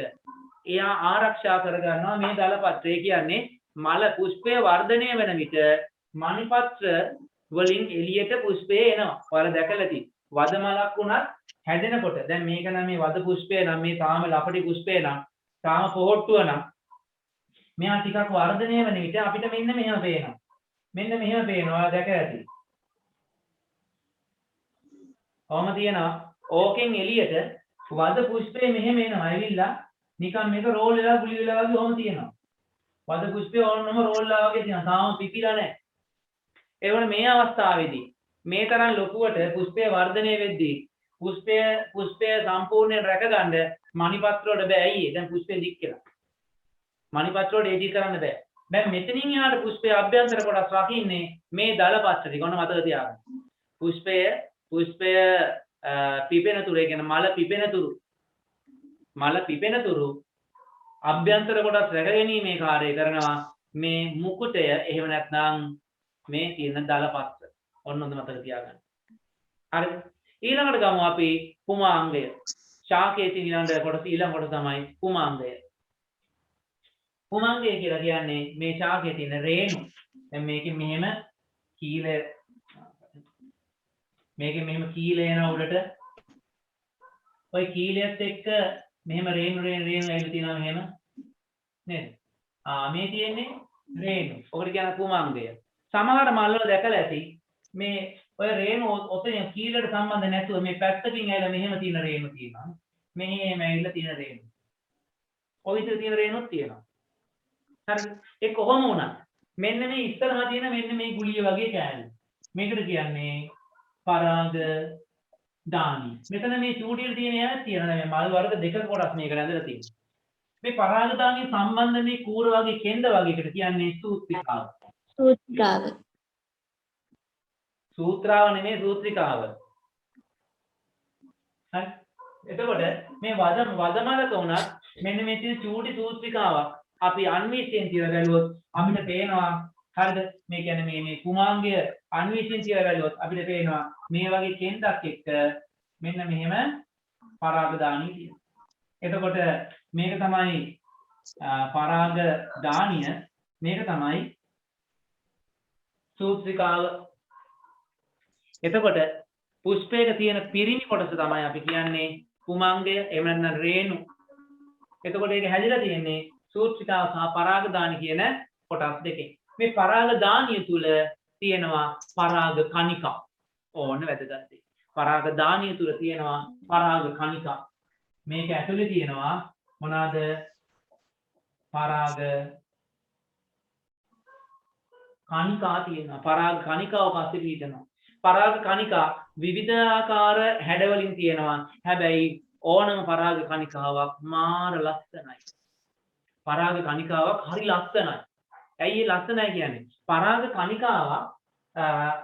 එයා ආරක්ෂා කර ගන්නවා මේ දලපත්‍රය කියන්නේ මල පුෂ්පය වර්ධනය වෙන විට මණිපත්‍ර වලින් එළියට පුෂ්පය එනවා. ඔයාලා දැකලා තියෙයි. වද මලක් උනත් හැදෙනකොට දැන් මේක නම් මේ වද පුෂ්පය නම් මේ තාම ලපටි පුෂ්පය නම් තාම පොහොට්ටුව නම් මෙයා ටිකක් වර්ධනය වෙන විට අපිට මෙන්න මෙහෙම පේනවා. මෙන්න මෙහෙම පේනවා. ඔයාලා දැකලා ඇති. කොහොම තියෙනවා? ඕකෙන් එළියට වද පුෂ්පය මෙහෙම එනවා. ඇවිල්ලා නිකන් මේක රෝල් වෙලා ගුලි වෙලා වගේ ඔහොම තියෙනවා. වද පුෂ්පය ඕනම රෝල් වෙලා වගේ තියෙනවා. තාම පිපිලා නැහැ. ඒ වුණ මේ අවස්ථාවේදී මේ තරම් ලොකුවට පුෂ්පය වර්ධනය වෙද්දී පුෂ්පය සම්පූර්ණයෙන් රැකගන්න මණිපත්‍ර වල බෑ. ඇයි? දැන් පුෂ්පය දික් කියලා. මණිපත්‍ර වල ඒටි කරන්න බෑ. දැන් මෙතනින් එහාට පුෂ්පයේ අභ්‍යන්තර කොටස් රකින්නේ මේ දලපත්‍ර ටික. ඔන්න මතක තියාගන්න. පුෂ්පය පිපෙන තුරු ඒ කියන්නේ මල පිපෙන තුරු අභ්‍යන්තර කොටස් රැකගැනීමේ කාර්යය කරනවා මේ මුකුටය. එහෙම නැත්නම් මේ තියෙන දලපත්‍ර. ඔන්න හොඳ මතක තියාගන්න. හරිද? ඊළඟට ගමු අපි කුමාංගය. ශාකයේ තියෙන ඊළඟ කොටස තමයි කුමාංගය. කුමාංගය කියලා කියන්නේ මේ ශාකයේ තියෙන රේණු. දැන් මේකෙන් මෙහෙම කීල එන උඩට ඔය කීලයත් එක්ක මෙහෙම රේණු ඇවිල්ලා තියෙනවා මෙහෙම නේද? මේ තියෙන්නේ රේණු. ඔකට කියන කුමාංගය. සමහර මල් වල දැකලා ඇති මේ ඔය රේණු ඔතන කීලට සම්බන්ධ නැතුව මේ පැත්තකින් ඇවිල්ලා මෙහෙම තියෙන රේණු තියෙනවා. මෙහෙම ඇවිල්ලා තියෙන රේණු. ඔය විදිහට තියෙන රේණුත් තියෙනවා. හරිද? ඒ කොහොම වුණත් මෙන්න මේ ඉස්සරහා තියෙන මෙන්න මේ ගුලිය වගේ කෑලි. මේකට කියන්නේ පරාග දානි. මෙතන මේ චූටියට තියෙන යාක් තියෙනවා. මේ මල් වර්ග දෙකක කොටස් මේකට ඇඳලා තියෙනවා. මේ පරාග දානි සම්බන්ධ මේ කූර වගේ කෙන්ද වගේකට කියන්නේ සූත්‍රිකාව. සූත්‍රාව නෙමෙයි සූත්‍රිකාව. හරි. එතකොට මේ වදමලක උනත් මෙන්න මේ තියෙන චූටි සූත්‍රිකාවක් අපි අන්වීෂයෙන් තියලා බැලුවොත් අපිට පේනවා. හරිද? මේ කියන්නේ මේ කුමාංගය අන්වීෂයෙන් තියලා බැලුවොත් අපිට පේනවා මේ වගේ කෙන්දක් එක්ක මෙන්න මෙහෙම පරාග දානිය තියෙනවා. එතකොට මේක තමයි පරාග දානිය. මේක තමයි සූත්‍රිකාව. එතකොට පුෂ්පයක තියෙන පිරිමි කොටස තමයි අපි කියන්නේ කුමාංගය. එහෙම නැත්නම් රේණු. එතකොට ඒක හැදිලා තියෙන්නේ සූත්‍රිකාව සහ පරාග දානි කියන කොටස් දෙකෙන්. මේ පරාග දානිය තුල තියෙනවා පරාග කණිකා. ඕන වැදගත් දෙයක්. පරාග දානිය තුල තියෙනවා පරාග කණිකා. මේක ඇතුලේ තියෙනවා මොනවාද? පරාග කණිකා තියෙනවා. පරාග කණිකාව පස්සේ පිටනවා. පරාග කණිකා විවිධාකාර හැඩවලින් තියෙනවා. හැබැයි ඕනම පරාග කණිකාවක් මාර ලස්සනයි. පරාග කණිකාවක් හරි ලස්සනයි. ඇයි ඒ ලස්සනයි කියන්නේ? පරාග කණිකාවක්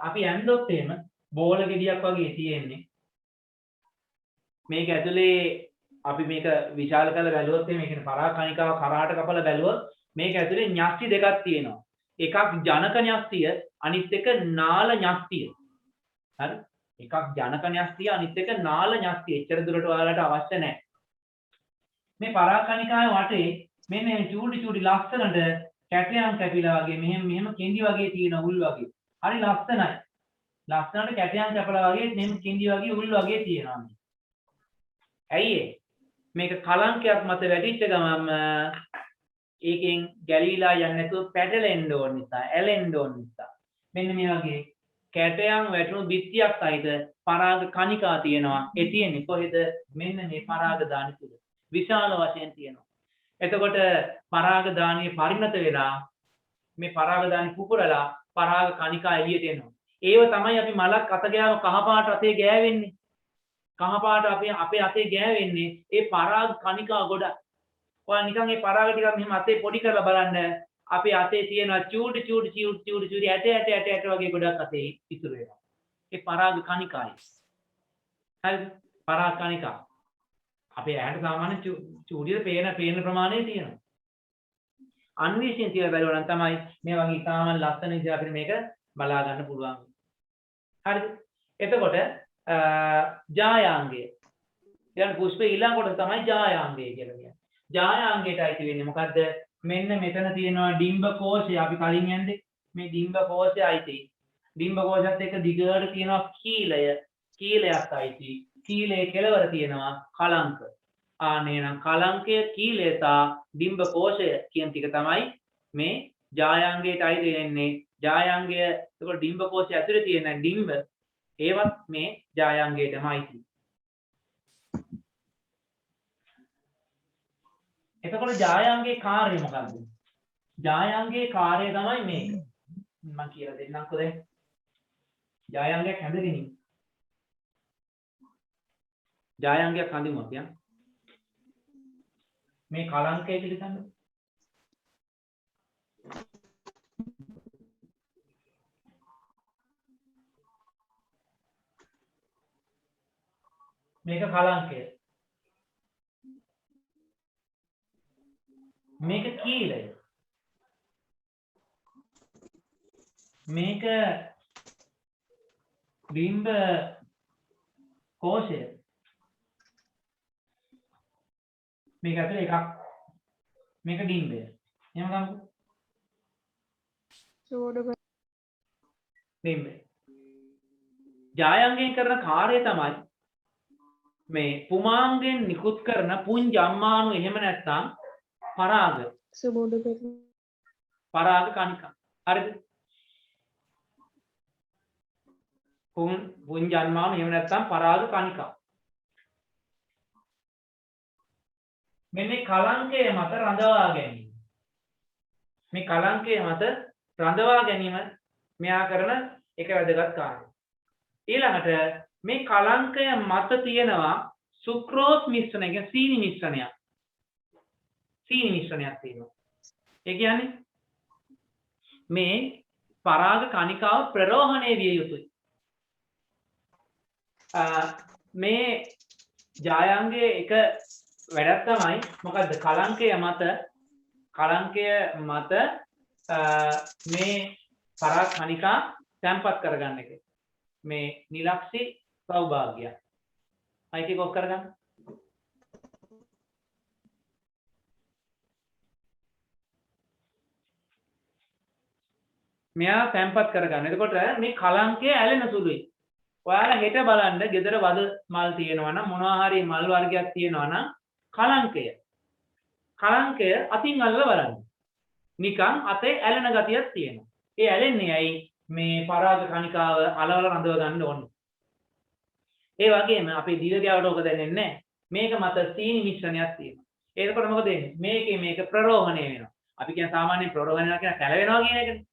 අපි ඇන්දොත් එහෙම බෝල ගෙඩියක් වගේ තියෙන්නේ. මේක ඇතුලේ අපි මේක විශාල කරලා බැලුවොත් එහෙම කියන්නේ පරාග කණිකාව කරාට කපලා බැලුවොත් මේක ඇතුලේ ඤස්ති දෙකක් තියෙනවා. එකක් ජනක ඤස්තිය අනිත් එක නාල ඤස්තිය. හරි? එකක් ජනක ඤස්තිය අනිත් එක නාල ඤස්තිය. එච්චර දුරට ඔයාලට අවශ්‍ය නැහැ. මේ පරාග කණිකාවේ වටේ මෙන්න මේ චූටි ලස්සනට කැටයන් කැපිලා වගේ මෙහෙම කෙඳි වගේ තියෙන උල් වගේ. හරි ලස්සනයි. ලස්සනට කැටයන් කැපලා වගේ මෙහෙම කෙඳි වගේ උල් වගේ තියෙනවා. ඇයි මේක කලංකයක් මත වැටිච්ච ගමන් ඒකෙන් ගැලීලා යන්නේ නැතුව පැටලෙන්න ඕන නිසා, ඇලෙන්න ඕන නිසා. මෙන්න මේ වගේ කැටයන් වැටුණු බිත්තියක් සහිත පරාග කණිකා තියෙනවා. ඒ තියෙන්නේ කොහෙද? මෙන්න මේ පරාග දානි තුල. විශාල වශයෙන් තියෙනවා. එතකොට පරාග දානිය පරිණත වෙලා මේ පරාග දානි පුපුරලා පරාග කණිකා එළියට එනවා. ඒව තමයි අපි මලක් අත ගෑව කහපාට අතේ ගෑවෙන්නේ. කහපාට අපේ අතේ ගෑවෙන්නේ ඒ පරාග කණිකා ගොඩක්. ඔයා නිකන් මේ පරාග ටිකක් මෙහෙම අතේ පොඩි කරලා බලන්න. අපේ අතේ තියෙන චූටි ඇට වගේ ගොඩක් අතේ ඉතුරු වෙනවා. ඒ පරාග කණිකායි. හරිද? පරාග කණිකා. අපේ ඇහැට සාමාන්‍ය චූඩියේ පේන ප්‍රමාණය තියෙනවා. අන්වීක්ෂණය කියලා බලනවා නම් තමයි මේ වගේ සාමාන්‍ය ලස්සන විදිහට අපිට මේක බලා ගන්න පුළුවන්. හරිද? එතකොට ජායාංගය. ඊළඟ පුෂ්පේ ඊළඟ කොටස තමයි ජායාංගය කියලා කියන්නේ. ජායාංගයට අයිති වෙන්නේ මොකද්ද? මෙන්න මෙතන තියෙනවා ඩිම්බ කෝෂය. අපි කලින් යන්නේ මේ ඩිම්බ කෝෂය අයිති. ඩිම්බ කෝෂයත් එක්ක දිගට තියෙනවා කීලය. කීලයක් අයිති. කීලයේ කෙළවර තියෙනවා කලංක. ආනේ නම් කලංකය කීලය සහ ඩිම්බ කෝෂය කියන ටික තමයි මේ ජායාංගයට අයිති වෙන්නේ. ජායාංගය එතකොට ඩිම්බ කෝෂය ඇතුලේ තියෙන ඩිම්බ ඒවත් මේ ජායාංගයටම අයිති. එතකොට ජායාංගයේ කාර්යය මොකක්ද? ජායාංගයේ කාර්යය තමයි මේක. මම කියලා දෙන්නම්කෝ දැන්. ජායාංගයක් හැඳගෙන ඉන්න. ජායාංගයක් හඳුන්වමු අපි. මේ කලංකය පිළිගන්න. මේක කලංකය. මේක කීලය. මේක ඩිම්බ කෝෂය. මේක ඇතුලේ එකක්. මේක ඩිම්බය. එහෙම ගමුකෝ. ඩිම්බය. ජායාංගයෙන් කරන කාර්යය තමයි මේ පුමාංගෙන් නිකුත් කරන පුංජම්මාණු එහෙම නැත්නම් පරාග පරාග කණිකා. හරිද? පුංජම්මාණු එහෙම නැත්නම් පරාග කණිකා. මෙන්න මේ කලංකය මත රඳවා ගැනීම. මේ කලංකය මත රඳවා ගැනීම මෙයා කරන එක වැදගත් කාර්යය. ඊළඟට මේ කලංකය මත තියෙනවා සුක්‍රෝස් මිශ්‍රණය, කියන්නේ සීනි මිශ්‍රණයක්. සීනි මිශ්‍රණයක් තියෙනවා. ඒ කියන්නේ මේ පරාග කණිකාව ප්‍රරෝහණය විය යුතුයි. මේ ජායාංගයේ එක වැඩක් තමයි මොකද්ද? කලංකය මත මේ පරාග කණිකා තැම්පත් කරගන්න එක. මේ නිලක්ෂි සෞභාග්‍ය. අයිති කොක් කරගන්න. මෙයා තැම්පත් කරගන්න. එතකොට මේ කලංකය ඇලෙන සුළුයි. ඔයාලා හෙට බලන්න ගෙදර වද මල් තියෙනවා නම් මොනවා හරි මල් වර්ගයක් තියෙනවා නම් කලංකය අතින් අල්ලලා බලන්න. නිකන් අතේ ඇලෙන ගතියක් තියෙනවා. ඒ ඇලෙන්නේ ඇයි? මේ පරාග කණිකාව අලවල රඳව ගන්න ඕනේ. ඒ වගේම අපේ දීර්ඝයාවට ඔක දැනෙන්නේ නැහැ. මේක මත සීනි මිශ්‍රණයක් තියෙනවා. එතකොට මොකද වෙන්නේ? මේක ප්‍රරෝහණය වෙනවා. අපි කියන සාමාන්‍ය ප්‍රරෝහණය වෙනවා කියන පැලවෙනවා කියන එකනේ.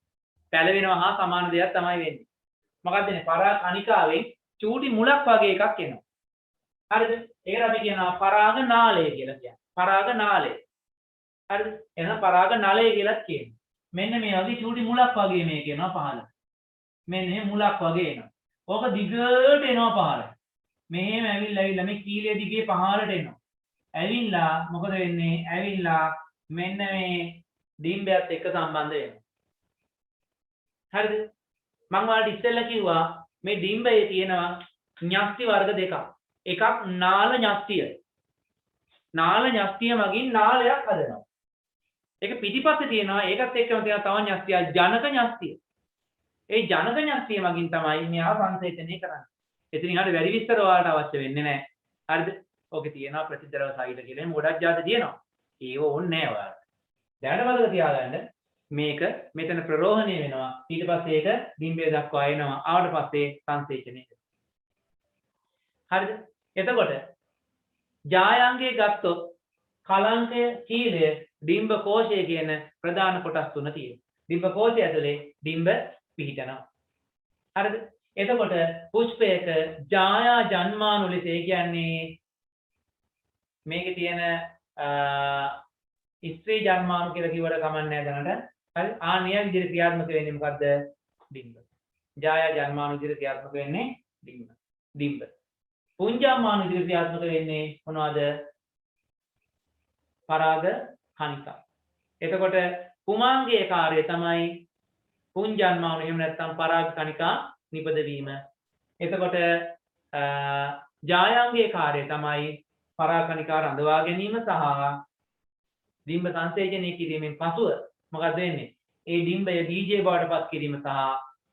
පැලවෙනවා හා සමාන දෙයක් තමයි වෙන්නේ. මොකක්ද මේ පරාග කණිකාවෙන් චූටි මුලක් වගේ එකක් එනවා. හරිද? ඒකට අපි කියනවා පරාග නාලය කියලා කියනවා. පරාග නාලය. හරිද? එහෙනම් පරාග නලය කියලා කියනවා. මෙන්න මේ වගේ චූටි මුලක් වගේ මේක එනවා පහළ. මෙන්න මේ මුලක් වගේ එනවා. ඕක දිගට එනවා පහළ. මෙහෙම ඇවිල්ලා මේ කීලයේ දිගේ පහළට එනවා. ඇවිල්ලා මොකද වෙන්නේ? ඇවිල්ලා මෙන්න මේ ඩිම්බයත් එක්ක සම්බන්ධ වෙනවා. හරිද? මම ඔයාලට ඉස්සෙල්ලා කිව්වා මේ ඩිම්බයේ තියෙනවා ඤස්ති වර්ග දෙකක්. එකක් නාල ඤස්තිය. නාල ඤස්තිය මගින් නාලයක් හදනවා. ඒක පිටිපස්සේ තියෙනවා ඒකත් එක්කම තියෙනවා තව ඤස්තිය ජනක ඤස්තිය. ඒ ජනක ඤස්තිය මගින් තමයි මෙයා සංසේචනය කරන්නේ. එතනින් හරිය වැඩි විස්තර ඔයාලට අවශ්‍ය වෙන්නේ නැහැ. හරිද? ඕකේ තියෙනවා ප්‍රතිද්‍රව සයිඩ කියලා ගොඩක් જાති තියෙනවා. ඒව ඕනේ නැහැ ඔයාලට. දැනට මතක තියාගන්න මේක මෙතන ප්‍රරෝහණය වෙනවා. ඊට පස්සේ ඒක ඩිම්බය දක්වා එනවා. ආවට පස්සේ සංසේචනය කරනවා. හරිද? එතකොට ජායාංගයේ ගත්තොත් කලංකය, කීලය, ඩිම්බ කෝෂය කියන ප්‍රධාන කොටස් තුන තියෙනවා. ඩිම්බ කෝෂය ඇතුලේ ඩිම්බ පිහිටනවා. හරිද? එතකොට පුෂ්පයක ජායා ජන්මානු ලෙස ඒ කියන්නේ මේකේ තියෙන ස්ත්‍රී ජන්මානු කියලා කිව්වට කමක් නැහැ දැනට. හරි? ආනිය විදිහට ක්‍රියාත්මක වෙන්නේ මොකද්ද? ඩිම්බ. ජායා ජන්මානු විදිහට ක්‍රියාත්මක වෙන්නේ ඩිම්බ. ඩිම්බ. පුංජම්මානු විදිහට ක්‍රියාත්මක වෙන්නේ මොනවද? පරාග කණිකා. එතකොට පුමාංගයේ කාර්යය තමයි පුංජන්මාවන එහෙම නැත්නම් පරාග කණිකා නිපදවීම. එතකොට ජායාංගයේ කාර්යය තමයි පරාග කණිකා රඳවා ගැනීම සහ ඩිම්බ සංසේචනය කිරීමෙන් පසුව මොකද වෙන්නේ? ඒ ඩිම්බය බීජය බවට පත් කිරීම සහ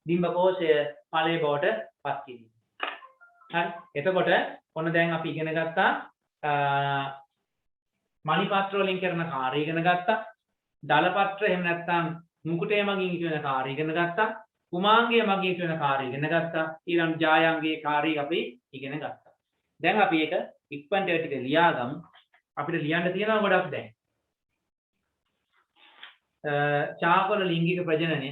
ඩිම්බ කෝෂය ඵලයේ බවට පත් කිරීම. හරි. එතකොට ඔන්න දැන් අපි ඉගෙන ගත්තා මණිපත්‍ර වලින් කරන කාර්ය ඉගෙන ගත්තා. දලපත්‍ර එහෙම නැත්නම් මුකුටය මගින් කියන කාර්ය ඉගෙන ගත්තා. කුමාංගය මගින් කියන කාර්ය ඉගෙන ගත්තා. ඊළඟ ජායාංගයේ කාර්යය අපි ඉගෙන ගත්තා. දැන් අපි ඒක ඉක්මනට ටික ලියාගමු. අපිට ලියන්න තියෙනවා ගොඩක් දැන්. චාකවල ලිංගික ප්‍රජනනය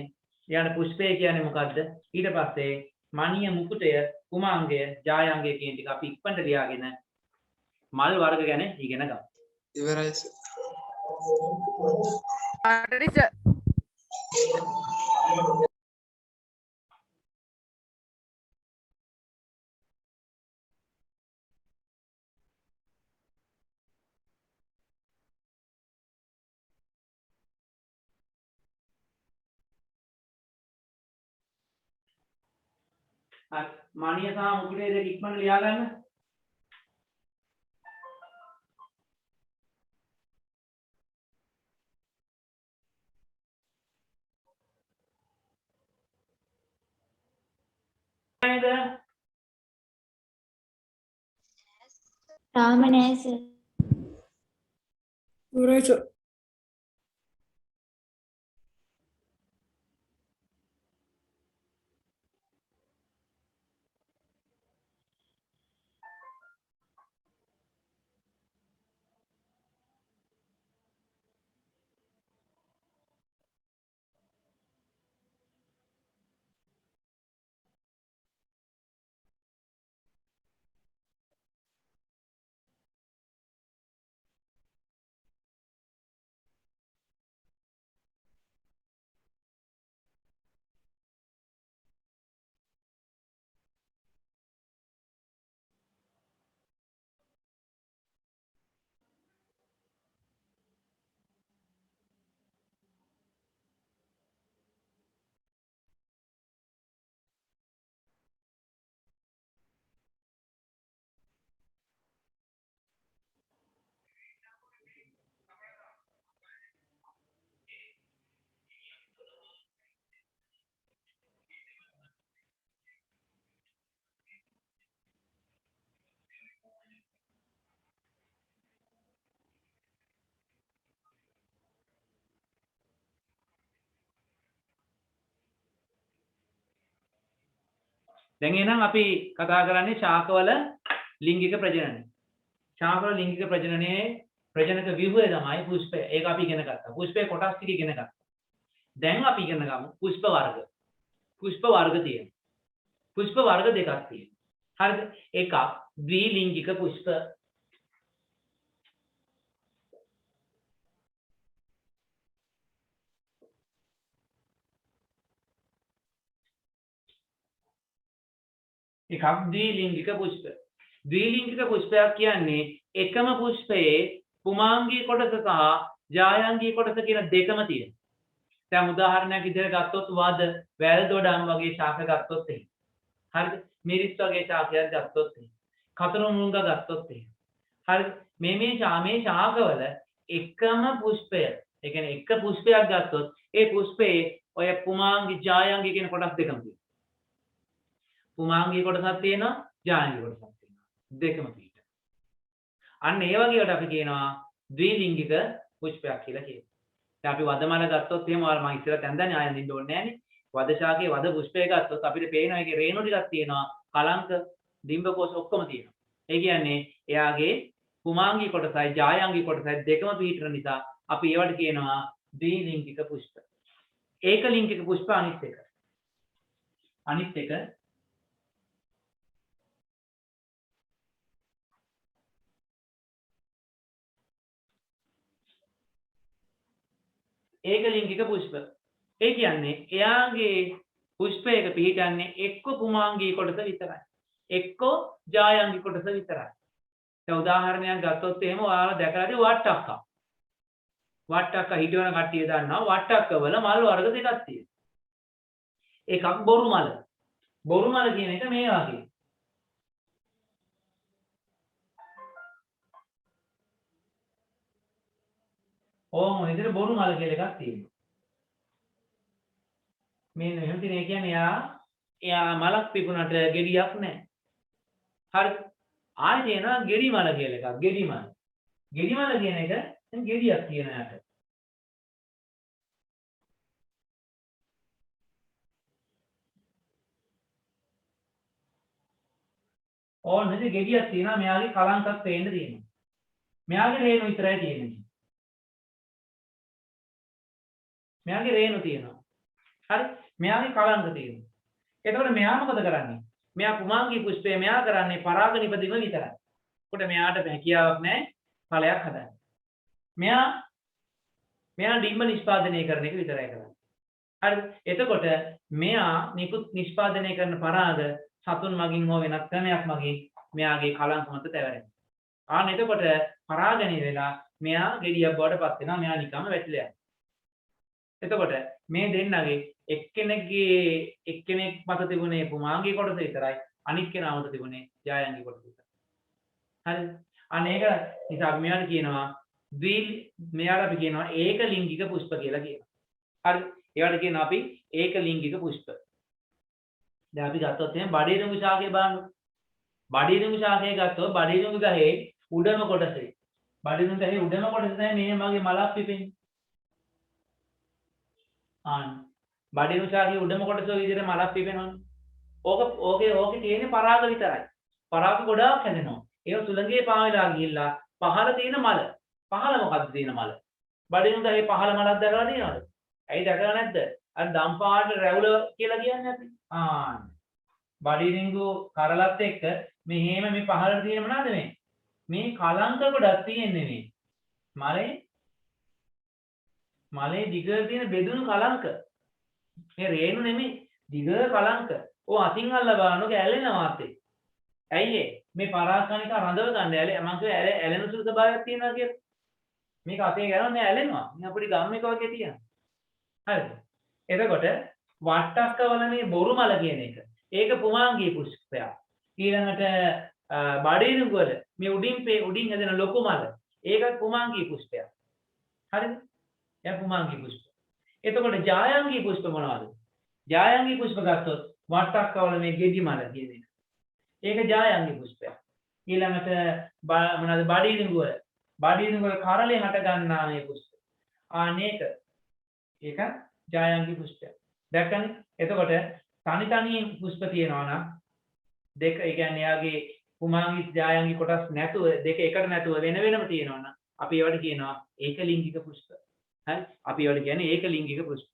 ඊළඟ පුෂ්පය කියන්නේ මොකද්ද? ඊට පස්සේ මණිය මුකුටය කුමාංගය ජායාංගය කියන ටික අපි ඉක්මනට ලියාගෙන මල් වර්ග ගැන ඉගෙන ගමු. ඉවරයි සර්. මණිය සහ මුකුටය දෙක ඉක්මනට ලියා ගන්න. තාම නෑ සර්. ඉවරයි සර්. දැන් එහෙනම් අපි කතා කරන්නේ ශාකවල ලිංගික ප්‍රජනනය. ශාකවල ලිංගික ප්‍රජනනයේ ප්‍රජනක ව්‍යුහය තමයි පුෂ්පය. ඒක අපි ඉගෙන ගත්තා. පුෂ්පයේ කොටස් ටික ඉගෙන ගත්තා. දැන් අපි ඉගෙන ගමු පුෂ්ප වර්ග. පුෂ්ප වර්ග තියෙනවා. පුෂ්ප වර්ග දෙකක් තියෙනවා. හරිද? එකක් ද්විලිංගික පුෂ්ප. එකක් ද්විලිංගික පුෂ්ප. ද්විලිංගික පුෂ්පයක් කියන්නේ එකම පුෂ්පයේ පුමාංගී කොටස සහ ජායාංගී කොටස කියන දෙකම තියෙනවා. දැන් උදාහරණයක් විදිහට ගත්තොත් වද, වැල් දොඩම් වගේ ශාක ගත්තොත් එහෙම. හරිද? මිරිස් වගේ ශාකයක් ගත්තොත් එහෙම. කතර මුංග ගත්තොත් එහෙම. හරිද? මේ ශාකවල එකම පුෂ්පය, ඒ කියන්නේ එක පුෂ්පයක් ගත්තොත් ඒ පුෂ්පයේ ඔය පුමාංගී ජායාංගී කියන කොටස් දෙකම තියෙනවා. පුමාංගී කොටසක් තියෙනවා, ජායාංගී කොටසක් තියෙනවා. දෙකම තියෙනවා. අන්න ඒ වගේකට අපි කියනවා ද්විලිංගික පුෂ්පයක් කියලා කියනවා. දැන් අපි වදමල ගත්තොත් එහෙම මම ඉස්සරහ තැන්දානේ ආයෙත් දින්න ඕනේ නෑනේ. වද ශාකයේ වද පුෂ්පය ගත්තොත් අපිට පේනවා ඒකේ රේණු ටිකක් තියෙනවා, කලංක, ඩිම්බකෝෂ ඔක්කොම තියෙනවා. ඒ කියන්නේ එයාගේ පුමාංගී කොටසයි ජායාංගී කොටසයි දෙකම පිහිටන නිසා අපි ඒවට කියනවා ද්විලිංගික පුෂ්ප. ඒකලිංගික පුෂ්ප අනිත් එක. ඒකලිංගික පුෂ්ප. ඒ කියන්නේ එයාගේ පුෂ්පයක පිහිටන්නේ එක්ක පුමාංගී කොටස විතරයි. එක්ක ජායාංගී කොටස විතරයි. දැන් උදාහරණයක් ගත්තොත් එහෙම ඔයාලා දැකලාදී වට්ටක්කා. වට්ටක්ක හිටවන කට්ටිය දන්නවා වට්ටක්ක වල මල් වර්ග දෙකක් තියෙනවා. එකක් බොරු මල. බොරු මල කියන එක මේ වගේ. ඕම විදිහට බොරු මල කියලා එකක් තියෙනවා. මේ මෙහෙම තියෙන ඒ කියන්නේ එයා මලක් පිපුණට ගෙඩියක් නැහැ. හරි. ආයෙ තියෙනවා ගෙඩි මල කියලා එකක්. ගෙඩි මල. ගෙඩි මල කියන එක දැන් ගෙඩියක් තියෙන යට. ඕන ඉතින් ගෙඩියක් තියෙනවා මෙයාගේ කලංකක් පේන්න තියෙනවා. මෙයාගේ රේණු විතරයි තියෙන්නේ. මෙයාගේ රේණු තියෙනවා. හරි. මෙයාගේ කලංක තියෙනවා. එතකොට මෙයා මොකද කරන්නේ? මෙයා කුමාංගී පුෂ්පය මෙයා කරන්නේ පරාග නිපදීම විතරයි. කොට මෙයාට හැකියාවක් නැහැ ඵලයක් හදන්න. මෙයා ඩිම්බ නිෂ්පාදනය කරන එක විතරයි කරන්නේ. හරිද? එතකොට මෙයා නිකුත් නිෂ්පාදනය කරන පරාග සතුන් මගින් හෝ වෙනත් ක්‍රමයක් මගින් මෙයාගේ කලංක මත තැවරෙනවා. ආන්න එතකොට පරාගණය වෙලා මෙයා ගෙඩියක් බවට පත් වෙනවා. මෙයා නිකම්ම වැටිලා යනවා. එතකොට මේ දෙන්නගේ එක්කෙනෙක් මත තිබුණේ පුමාංගී කොටස විතරයි අනිත් කෙනා මත තිබුණේ ජායංගී කොටස විතරයි. හරිද? අන්න ඒක නිසා මෙයාට කියනවා මෙයාට අපි කියනවා ඒක ලිංගික පුෂ්ප කියලා කියනවා. හරි. ඒවට කියනවා අපි ඒක ලිංගික පුෂ්ප. දැන් අපි ගත්තොත් එහෙනම් බඩේරුඟු ශාකය බලන්න. බඩේරුඟු ශාකය ගත්තොත් බඩේරුඟු ගහේ උඩම කොටසේ. බඩේරුඟු ගහේ උඩම කොටසේ තමයි මේ මගේ මලක් පිපෙන්නේ. බඩේරුඟු ශාකයේ උඩම කොටසේ ඔය විදිහට මලක් පිපෙනවනේ. ඕකේ තියෙන්නේ පරාග විතරයි. පරාග ගොඩාක් හැදෙනවා. ඒක සුළඟේ පාවෙලා ගිහිල්ලා පහළ තියෙන මල. පහළ මොකද්ද තියෙන මල? බඩේරුඟු ගහේ පහළ මලක් දැකලා තියෙනවද? ඇයි දැකලා නැද්ද? අර දම්පාට රැවුල කියලා කියන්නේ අපි. බඩේරුඟු කරලත් එක්ක මෙහෙම මේ පහළට තියෙන මොනවාද මේ? මේ කලංක ගොඩක් තියෙන්නේ මේ. මලේ දිග තියෙන බෙදුණු කලංක. මේ රේණු නෙමෙයි දිග කලංක. ඔය අතින් අල්ල බලනකොට ඇලෙනවා අතේ. ඇයි මේ පරාක්කණික රඳව ගන්න මම කිව්වා ඇලෙන සුළු ස්වභාවයක් තියෙනවා කියලා. මේක අතේ ගනන්නේ ඇලෙනවා. මේ අපිට ගම් එක වගේ තියෙනවා. හරිද? එතකොට වට්ටක්කවල මේ බොරු මල කියන එක. ඒක පුමාංගී පුෂ්පයක්. ඊළඟට බඩේරුඟු වල මේ උඩින් හැදෙන ලොකු මල. ඒකත් පුමාංගී පුෂ්පයක්. හරිද? එයා පුමාංගී පුෂ්ප. එතකොට ජායංගී පුෂ්ප මොනවද? ජායංගී පුෂ්ප ගත්තොත් වට්ටක්කවල මේ ගෙඩි මල කියන එක. ඒක ජායංගී පුෂ්පයක්. ඊළඟට මොනවද බඩේරුඟු වල. බඩේරුඟු වල කරලේ හට ගන්නා මේ පුෂ්ප. ඒක ජායංගී පුෂ්පයක්. දැක්කනේ? එතකොට තනි පුෂ්ප තියෙනවා නම් දෙක ඒ කියන්නේ යාගේ පුමාංගී ජායංගී කොටස් නැතුව දෙක එකට නැතුව වෙනම තියෙනවා නම් අපි ඒවට කියනවා ඒකලිංගික පුෂ්ප. හරි? අපි ඒවට කියන්නේ ඒකලිංගික පුෂ්ප.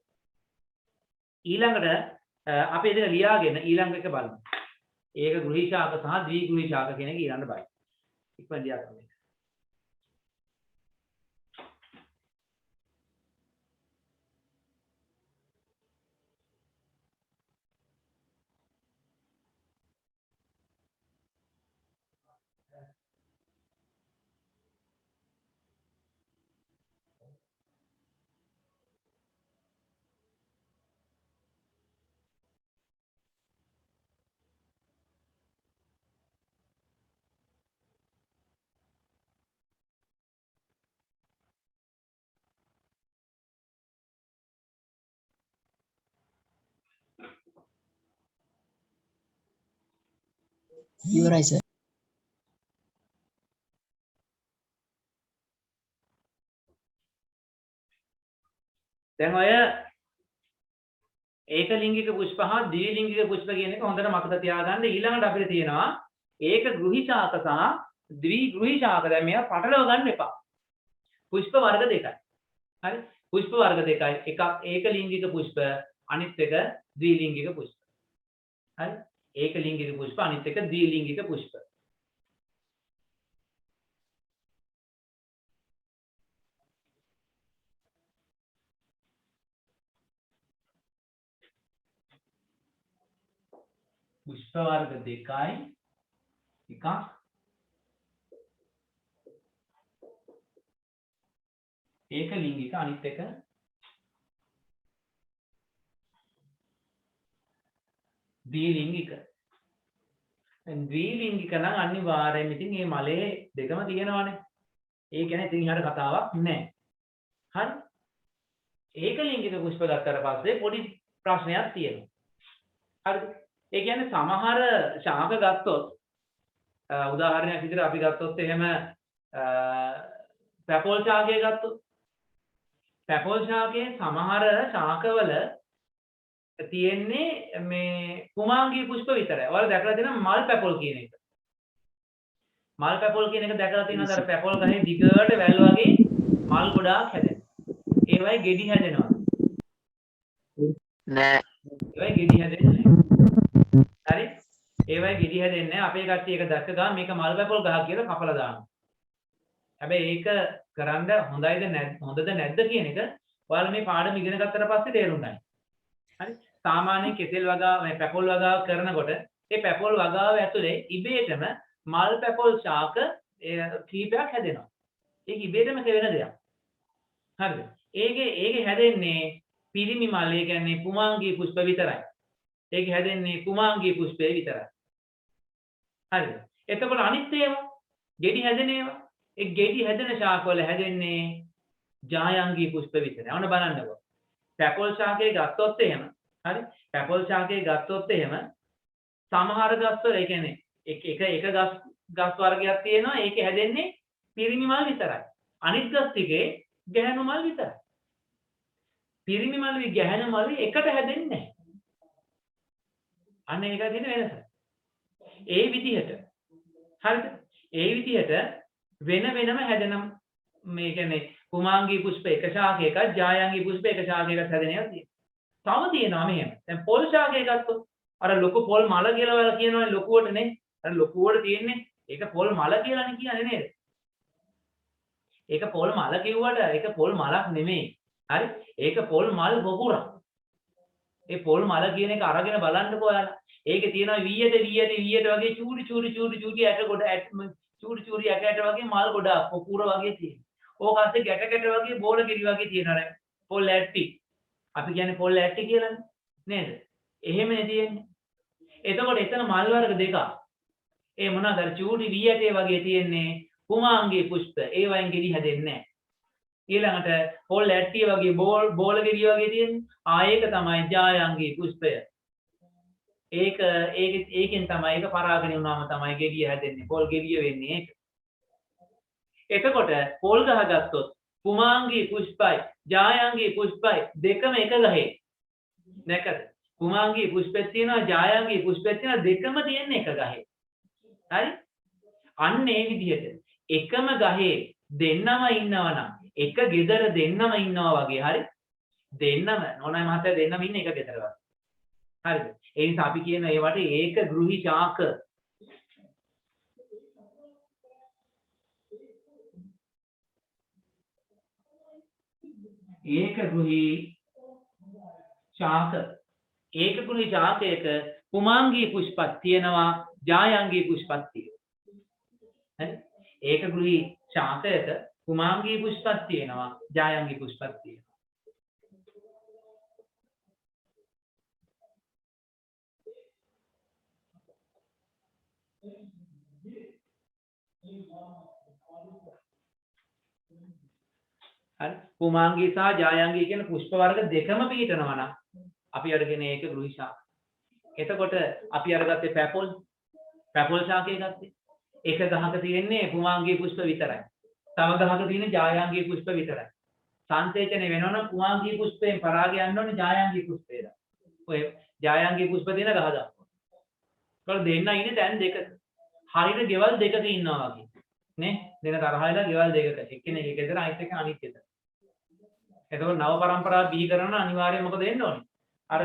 ඊළඟට අපි ඒක ලියාගෙන ඊළඟ එක බලමු. ඒක ගෘහී ශාක සහ ද්විගෘහී ශාක කියන එක ඊළඟ බලමු. ඉක්මන් ලියා ගන්න. ඉවරයි සර්. දැන් ඔය ඒකලිංගික පුෂ්ප හා ද්විලිංගික පුෂ්ප කියන එක හොඳට මතක තියාගන්න. ඊළඟට අපිට තියෙනවා ඒක ගෘහී ශාක සහ ද්විගෘහී ශාක. දැන් මේවා පටලව ගන්න එපා. පුෂ්ප වර්ග දෙකයි. හරි? පුෂ්ප වර්ග දෙකයි. එකක් ඒකලිංගික පුෂ්ප අනිත් එක ද්විලිංගික පුෂ්ප. හරි? ඒකලිංගික පුෂ්ප අනිත් එක ද්විලිංගික පුෂ්ප. පුෂ්ප වර්ග දෙකයි එකක් ඒක ලිංගික අනිත් එක ද්විලිංගික. දැන් ද්විලිංගික නම් අනිවාර්යයෙන් ඉතින් මේ මලේ දෙකම තියෙනවානේ. ඒ කියන්නේ ඉතින් ඊහාට කතාවක් නැහැ. හරි? ඒකලිංගික පුෂ්ප ගත්තට පස්සේ පොඩි ප්‍රශ්නයක් තියෙනවා. හරිද? ඒ කියන්නේ සමහර ශාක ගත්තොත් උදාහරණයක් විදිහට අපි ගත්තොත් එහෙම පැපෝල් ශාකය ගත්තොත් පැපෝල් ශාකයේ සමහර ශාකවල තියෙන්නේ මේ කුමාංගී පුෂ්ප විතරයි. ඔයාලා දැකලා තියෙනවා මල් පැපෝල් කියන එක. මල් පැපෝල් කියන එක දැකලා තියෙනවද? අර පැපෝල් ගහේ දිගට වැල් වගේ මල් ගොඩාක් හැදෙනවා. ඒ වගේ ගෙඩි හැදෙනවා. නෑ. ඒ වගේ ගෙඩි හැදෙන්නේ නැහැ. හරි? ඒ වගේ ගෙඩි හැදෙන්නේ නැහැ. අපේ කට්ටිය එක දැක්ක ගමන් මේක මල් පැපෝල් ගහ කියලා කපලා දානවා. හැබැයි ඒක කරන්න හොඳයිද නැද්ද හොඳද නැද්ද කියන එක ඔයාලා මේ පාඩම ඉගෙන ගත්තට පස්සේ තේරුම් ගන්න. හරි? සාමාන්‍යයෙන් කෙසෙල් වගාව මේ පැපෝල් වගාව කරනකොට ඒ පැපෝල් වගාව ඇතුලේ ඉබේටම මල් පැපෝල් ශාක කීපයක් හැදෙනවා. ඒක ඉබේටම කෙරෙන දෙයක්. හරිද? ඒකේ හැදෙන්නේ පිරිමි මල්, ඒ කියන්නේ කුමාංගී පුෂ්ප විතරයි. ඒක හැදෙන්නේ කුමාංගී පුෂ්පේ විතරයි. හරිද? එතකොට අනිත් ඒවා ගෙඩි හැදෙන ඒවා ඒ ගෙඩි හැදෙන ශාකවල හැදෙන්නේ ජායංගී පුෂ්ප විතරයි. ඔන්න බලන්නකෝ. පැපෝල් ශාකේ ගත්තොත් එහෙම හරි? පැපෝල් ශාකේ ගත්තොත් එහෙම සමහර ගස්වල ඒ කියන්නේ එක ගස් වර්ගයක් තියෙනවා. ඒකේ හැදෙන්නේ පිරිමි මල් විතරයි. අනිත් ගස් ටිකේ ගැහැණු මල් විතරයි. පිරිමි මල්වි ගැහැණු මල්වි එකට හැදෙන්නේ නැහැ. අන්න ඒකයි තියෙන වෙනස. ඒ විදිහට හරිද? ඒ විදිහට වෙන වෙනම හැදෙන මේ කියන්නේ කුමාංගී පුෂ්ප එක ශාකයක ජායංගී පුෂ්ප එක ශාකයක හැදෙන ඒවා තියෙනවා. තව තියෙනවා මෙහෙම. දැන් පොල් ශාකය ගත්තොත් අර ලොකු පොල් මල කියලා වල කියනවනේ ලොකුවටනේ. අර ලොකුවට තියෙන්නේ ඒක පොල් මල කියලානේ කියන්නේ නේද? ඒක පොල් මල කිව්වට ඒක පොල් මලක් නෙමෙයි. හරි? ඒක පොල් මල් වගුරක්. ඒ පොල් මල කියන එක අරගෙන බලන්නකෝ ඔයාලා. ඒකේ තියෙනවා වීයට වගේ චූටි ඇට ගොඩ චූටි ඇට වගේ මල් ගොඩක් පොකුර වගේ තියෙනවා. ඕක අස්සේ ගැට වගේ බෝල කිරි වගේ තියෙනවා. පොල් ඇට්ටි. අපි කියන්නේ පොල් ඇට්ටි කියලානේ. නේද? එහෙමනේ තියෙන්නේ. එතකොට එතන මල් වර්ග දෙකක්. ඒ මොනවාද? අර චූටි වීයටේ වගේ තියෙන්නේ කුමාංගී පුෂ්ප. ඒ වයින් ගෙඩි හැදෙන්නේ නැහැ. ඊළඟට පොල් ඇට්ටි වගේ බෝල ගෙඩිය වගේ තියෙන්නේ. ඒක තමයි ජායංගී පුෂ්පය. ඒකෙන් තමයි ඒක පරාගණය වුණාම තමයි ගෙඩිය හැදෙන්නේ. පොල් ගෙඩිය වෙන්නේ ඒක. එතකොට පොල් ගහ ගත්තොත් කුමාංගී පුෂ්පයි ජායංගී පුෂ්පයි දෙකම එක ගහේ. නැකද? කුමාංගී පුෂ්පෙත් තියෙනවා ජායංගී පුෂ්පෙත් තියෙනවා දෙකම තියෙන්නේ එක ගහේ. හරි? අන්න ඒ විදිහට එකම ගහේ දෙන්නම ඉන්නවනම් එක ගෙදර දෙන්නම ඉන්නවා වගේ. හරි? දෙන්නම නෝනයි මහත්තයා දෙන්නම ඉන්නේ එක ගෙදර වගේ. හරිද? ඒ නිසා අපි කියන ඒවට ඒක ගෘහි ශාක. ඒක ගෘහි ශාක. ඒක ගෘහි ශාකයක කුමාංගී පුෂ්පත් තියෙනවා ජායංගී පුෂ්පත් තියෙනවා. හරි? ඒක ගෘහි ශාකයක කුමාංගී පුෂ්පත් තියෙනවා ජායංගී පුෂ්පත් තියෙනවා. හරි? කුමාංගී සහ ජායංගී කියන පුෂ්ප වර්ග දෙකම පිහිටනවා නම් අපි අරගෙන ඒක ගෘහි ශාක. එතකොට අපි අරගත්තේ පැපෝල් ශාකය ගත්තේ. එක ගහක තියෙන්නේ කුමාංගී පුෂ්ප විතරයි. තව ගහක තියෙන්නේ ජායංගී පුෂ්ප විතරයි. සංසේචනය වෙනවනම් කුමාංගී පුෂ්පයෙන් පරාගය යන්න ඕනේ ජායංගී පුෂ්පේට. ඔය ජායංගී පුෂ්ප තියෙන ගහ දාන්න. ඒකවල දෙන්න ඉන්නේ දැන් දෙක. හරියට ගෙවල් දෙකක ඉන්නවා වගේ. නේ? දෙන තරහයිලා ගෙවල් දෙකක. එක්කෙනෙක් එක ගෙදර අනිත් එක අනිත් ගෙදර. එතකොට නව પરම්පරාව බිහි කරනවා නම් අනිවාර්යයෙන් මොකද වෙන්න ඕනේ? අර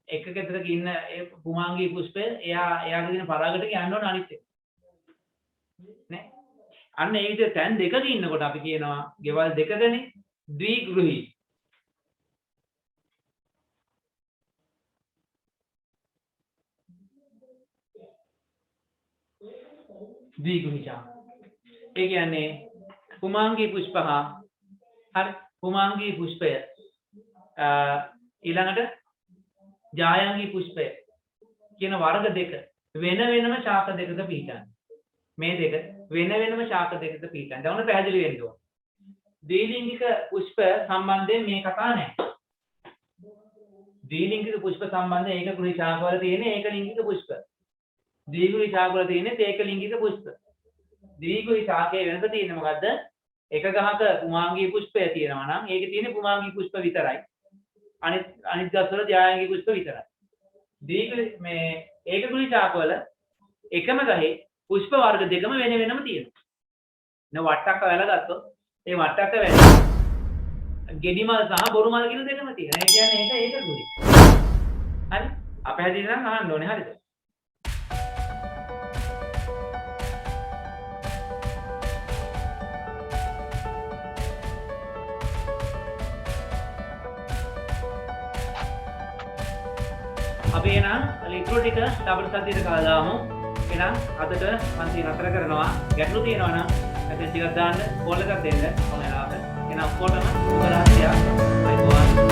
එක ගෙදරක ඉන්න ඒ කුමාංගී පුෂ්පය එයාගේ දින පරාගයට යන්න ඕනේ අනිත් එක. නේ? අන්න ඒ විදිහට තැන් දෙකක ඉන්නකොට අපි කියනවා ගෙවල් දෙකකනේ ද්විගෘහී. ද්විගෘහී ශාක. ඒ කියන්නේ කුමාංගී පුෂ්ප හරි පුමාංගී පුෂ්පය ඊළඟට ජායංගී පුෂ්පය කියන වර්ග දෙක වෙන වෙනම ශාක දෙකක පිහිටන්නේ. මේ දෙක වෙන වෙනම ශාක දෙකක පිහිටන්නේ. දැන් ඔන්න පැහැදිලි වෙන්න ඕන. ද්විලිංගික පුෂ්ප සම්බන්ධයෙන් මේ කතා නැහැ. ද්විලිංගික පුෂ්ප සම්බන්ධයෙන් ඒකකුණී ශාකවල තියෙන ඒකලිංගික පුෂ්ප. ද්විගුණී ශාකවල තියෙන ඒකලිංගික පුෂ්ප. ද්විගුණී ශාකයේ වෙනස තියෙන්නේ මොකද්ද? එක ගහක පුමාංගී පුෂ්පය තියෙනවා නම් ඒකේ තියෙන පුමාංගී පුෂ්ප විතරයි. අනිත් ගස්වල ජායංගී පුෂ්ප විතරයි. ද්විගුණී මේ ඒකකුණී ශාකවල එකම ගහේ පුෂ්ප වර්ග දෙකම වෙන වෙනම තියෙනවා. න වට්ටක්ක වැල ගත්තොත් ඒ වට්ටක්ක වැල ගෙඩි මල් සහ බොරු මල් කියන දෙකම තියෙනවා. ඒ කියන්නේ ඒක ඒකකුණී. හරි? අපහැදිලි නම් අහන්න ඕනේ. හරිද? අපි එහෙනම් ලිට්‍රෝ ටික ඩබල් සතියට කළා දාමු. එහෙනම් අදට පන්ති නතර කරනවා. ගැටලු තියෙනවා නම් මෙතෙන් ටිකක් දාන්න කෝල් එකක් දෙන්න. මම එනවා. එහෙනම් ඔක්කොටම සුබ රාත්‍රියක්. අයිබෝවන්.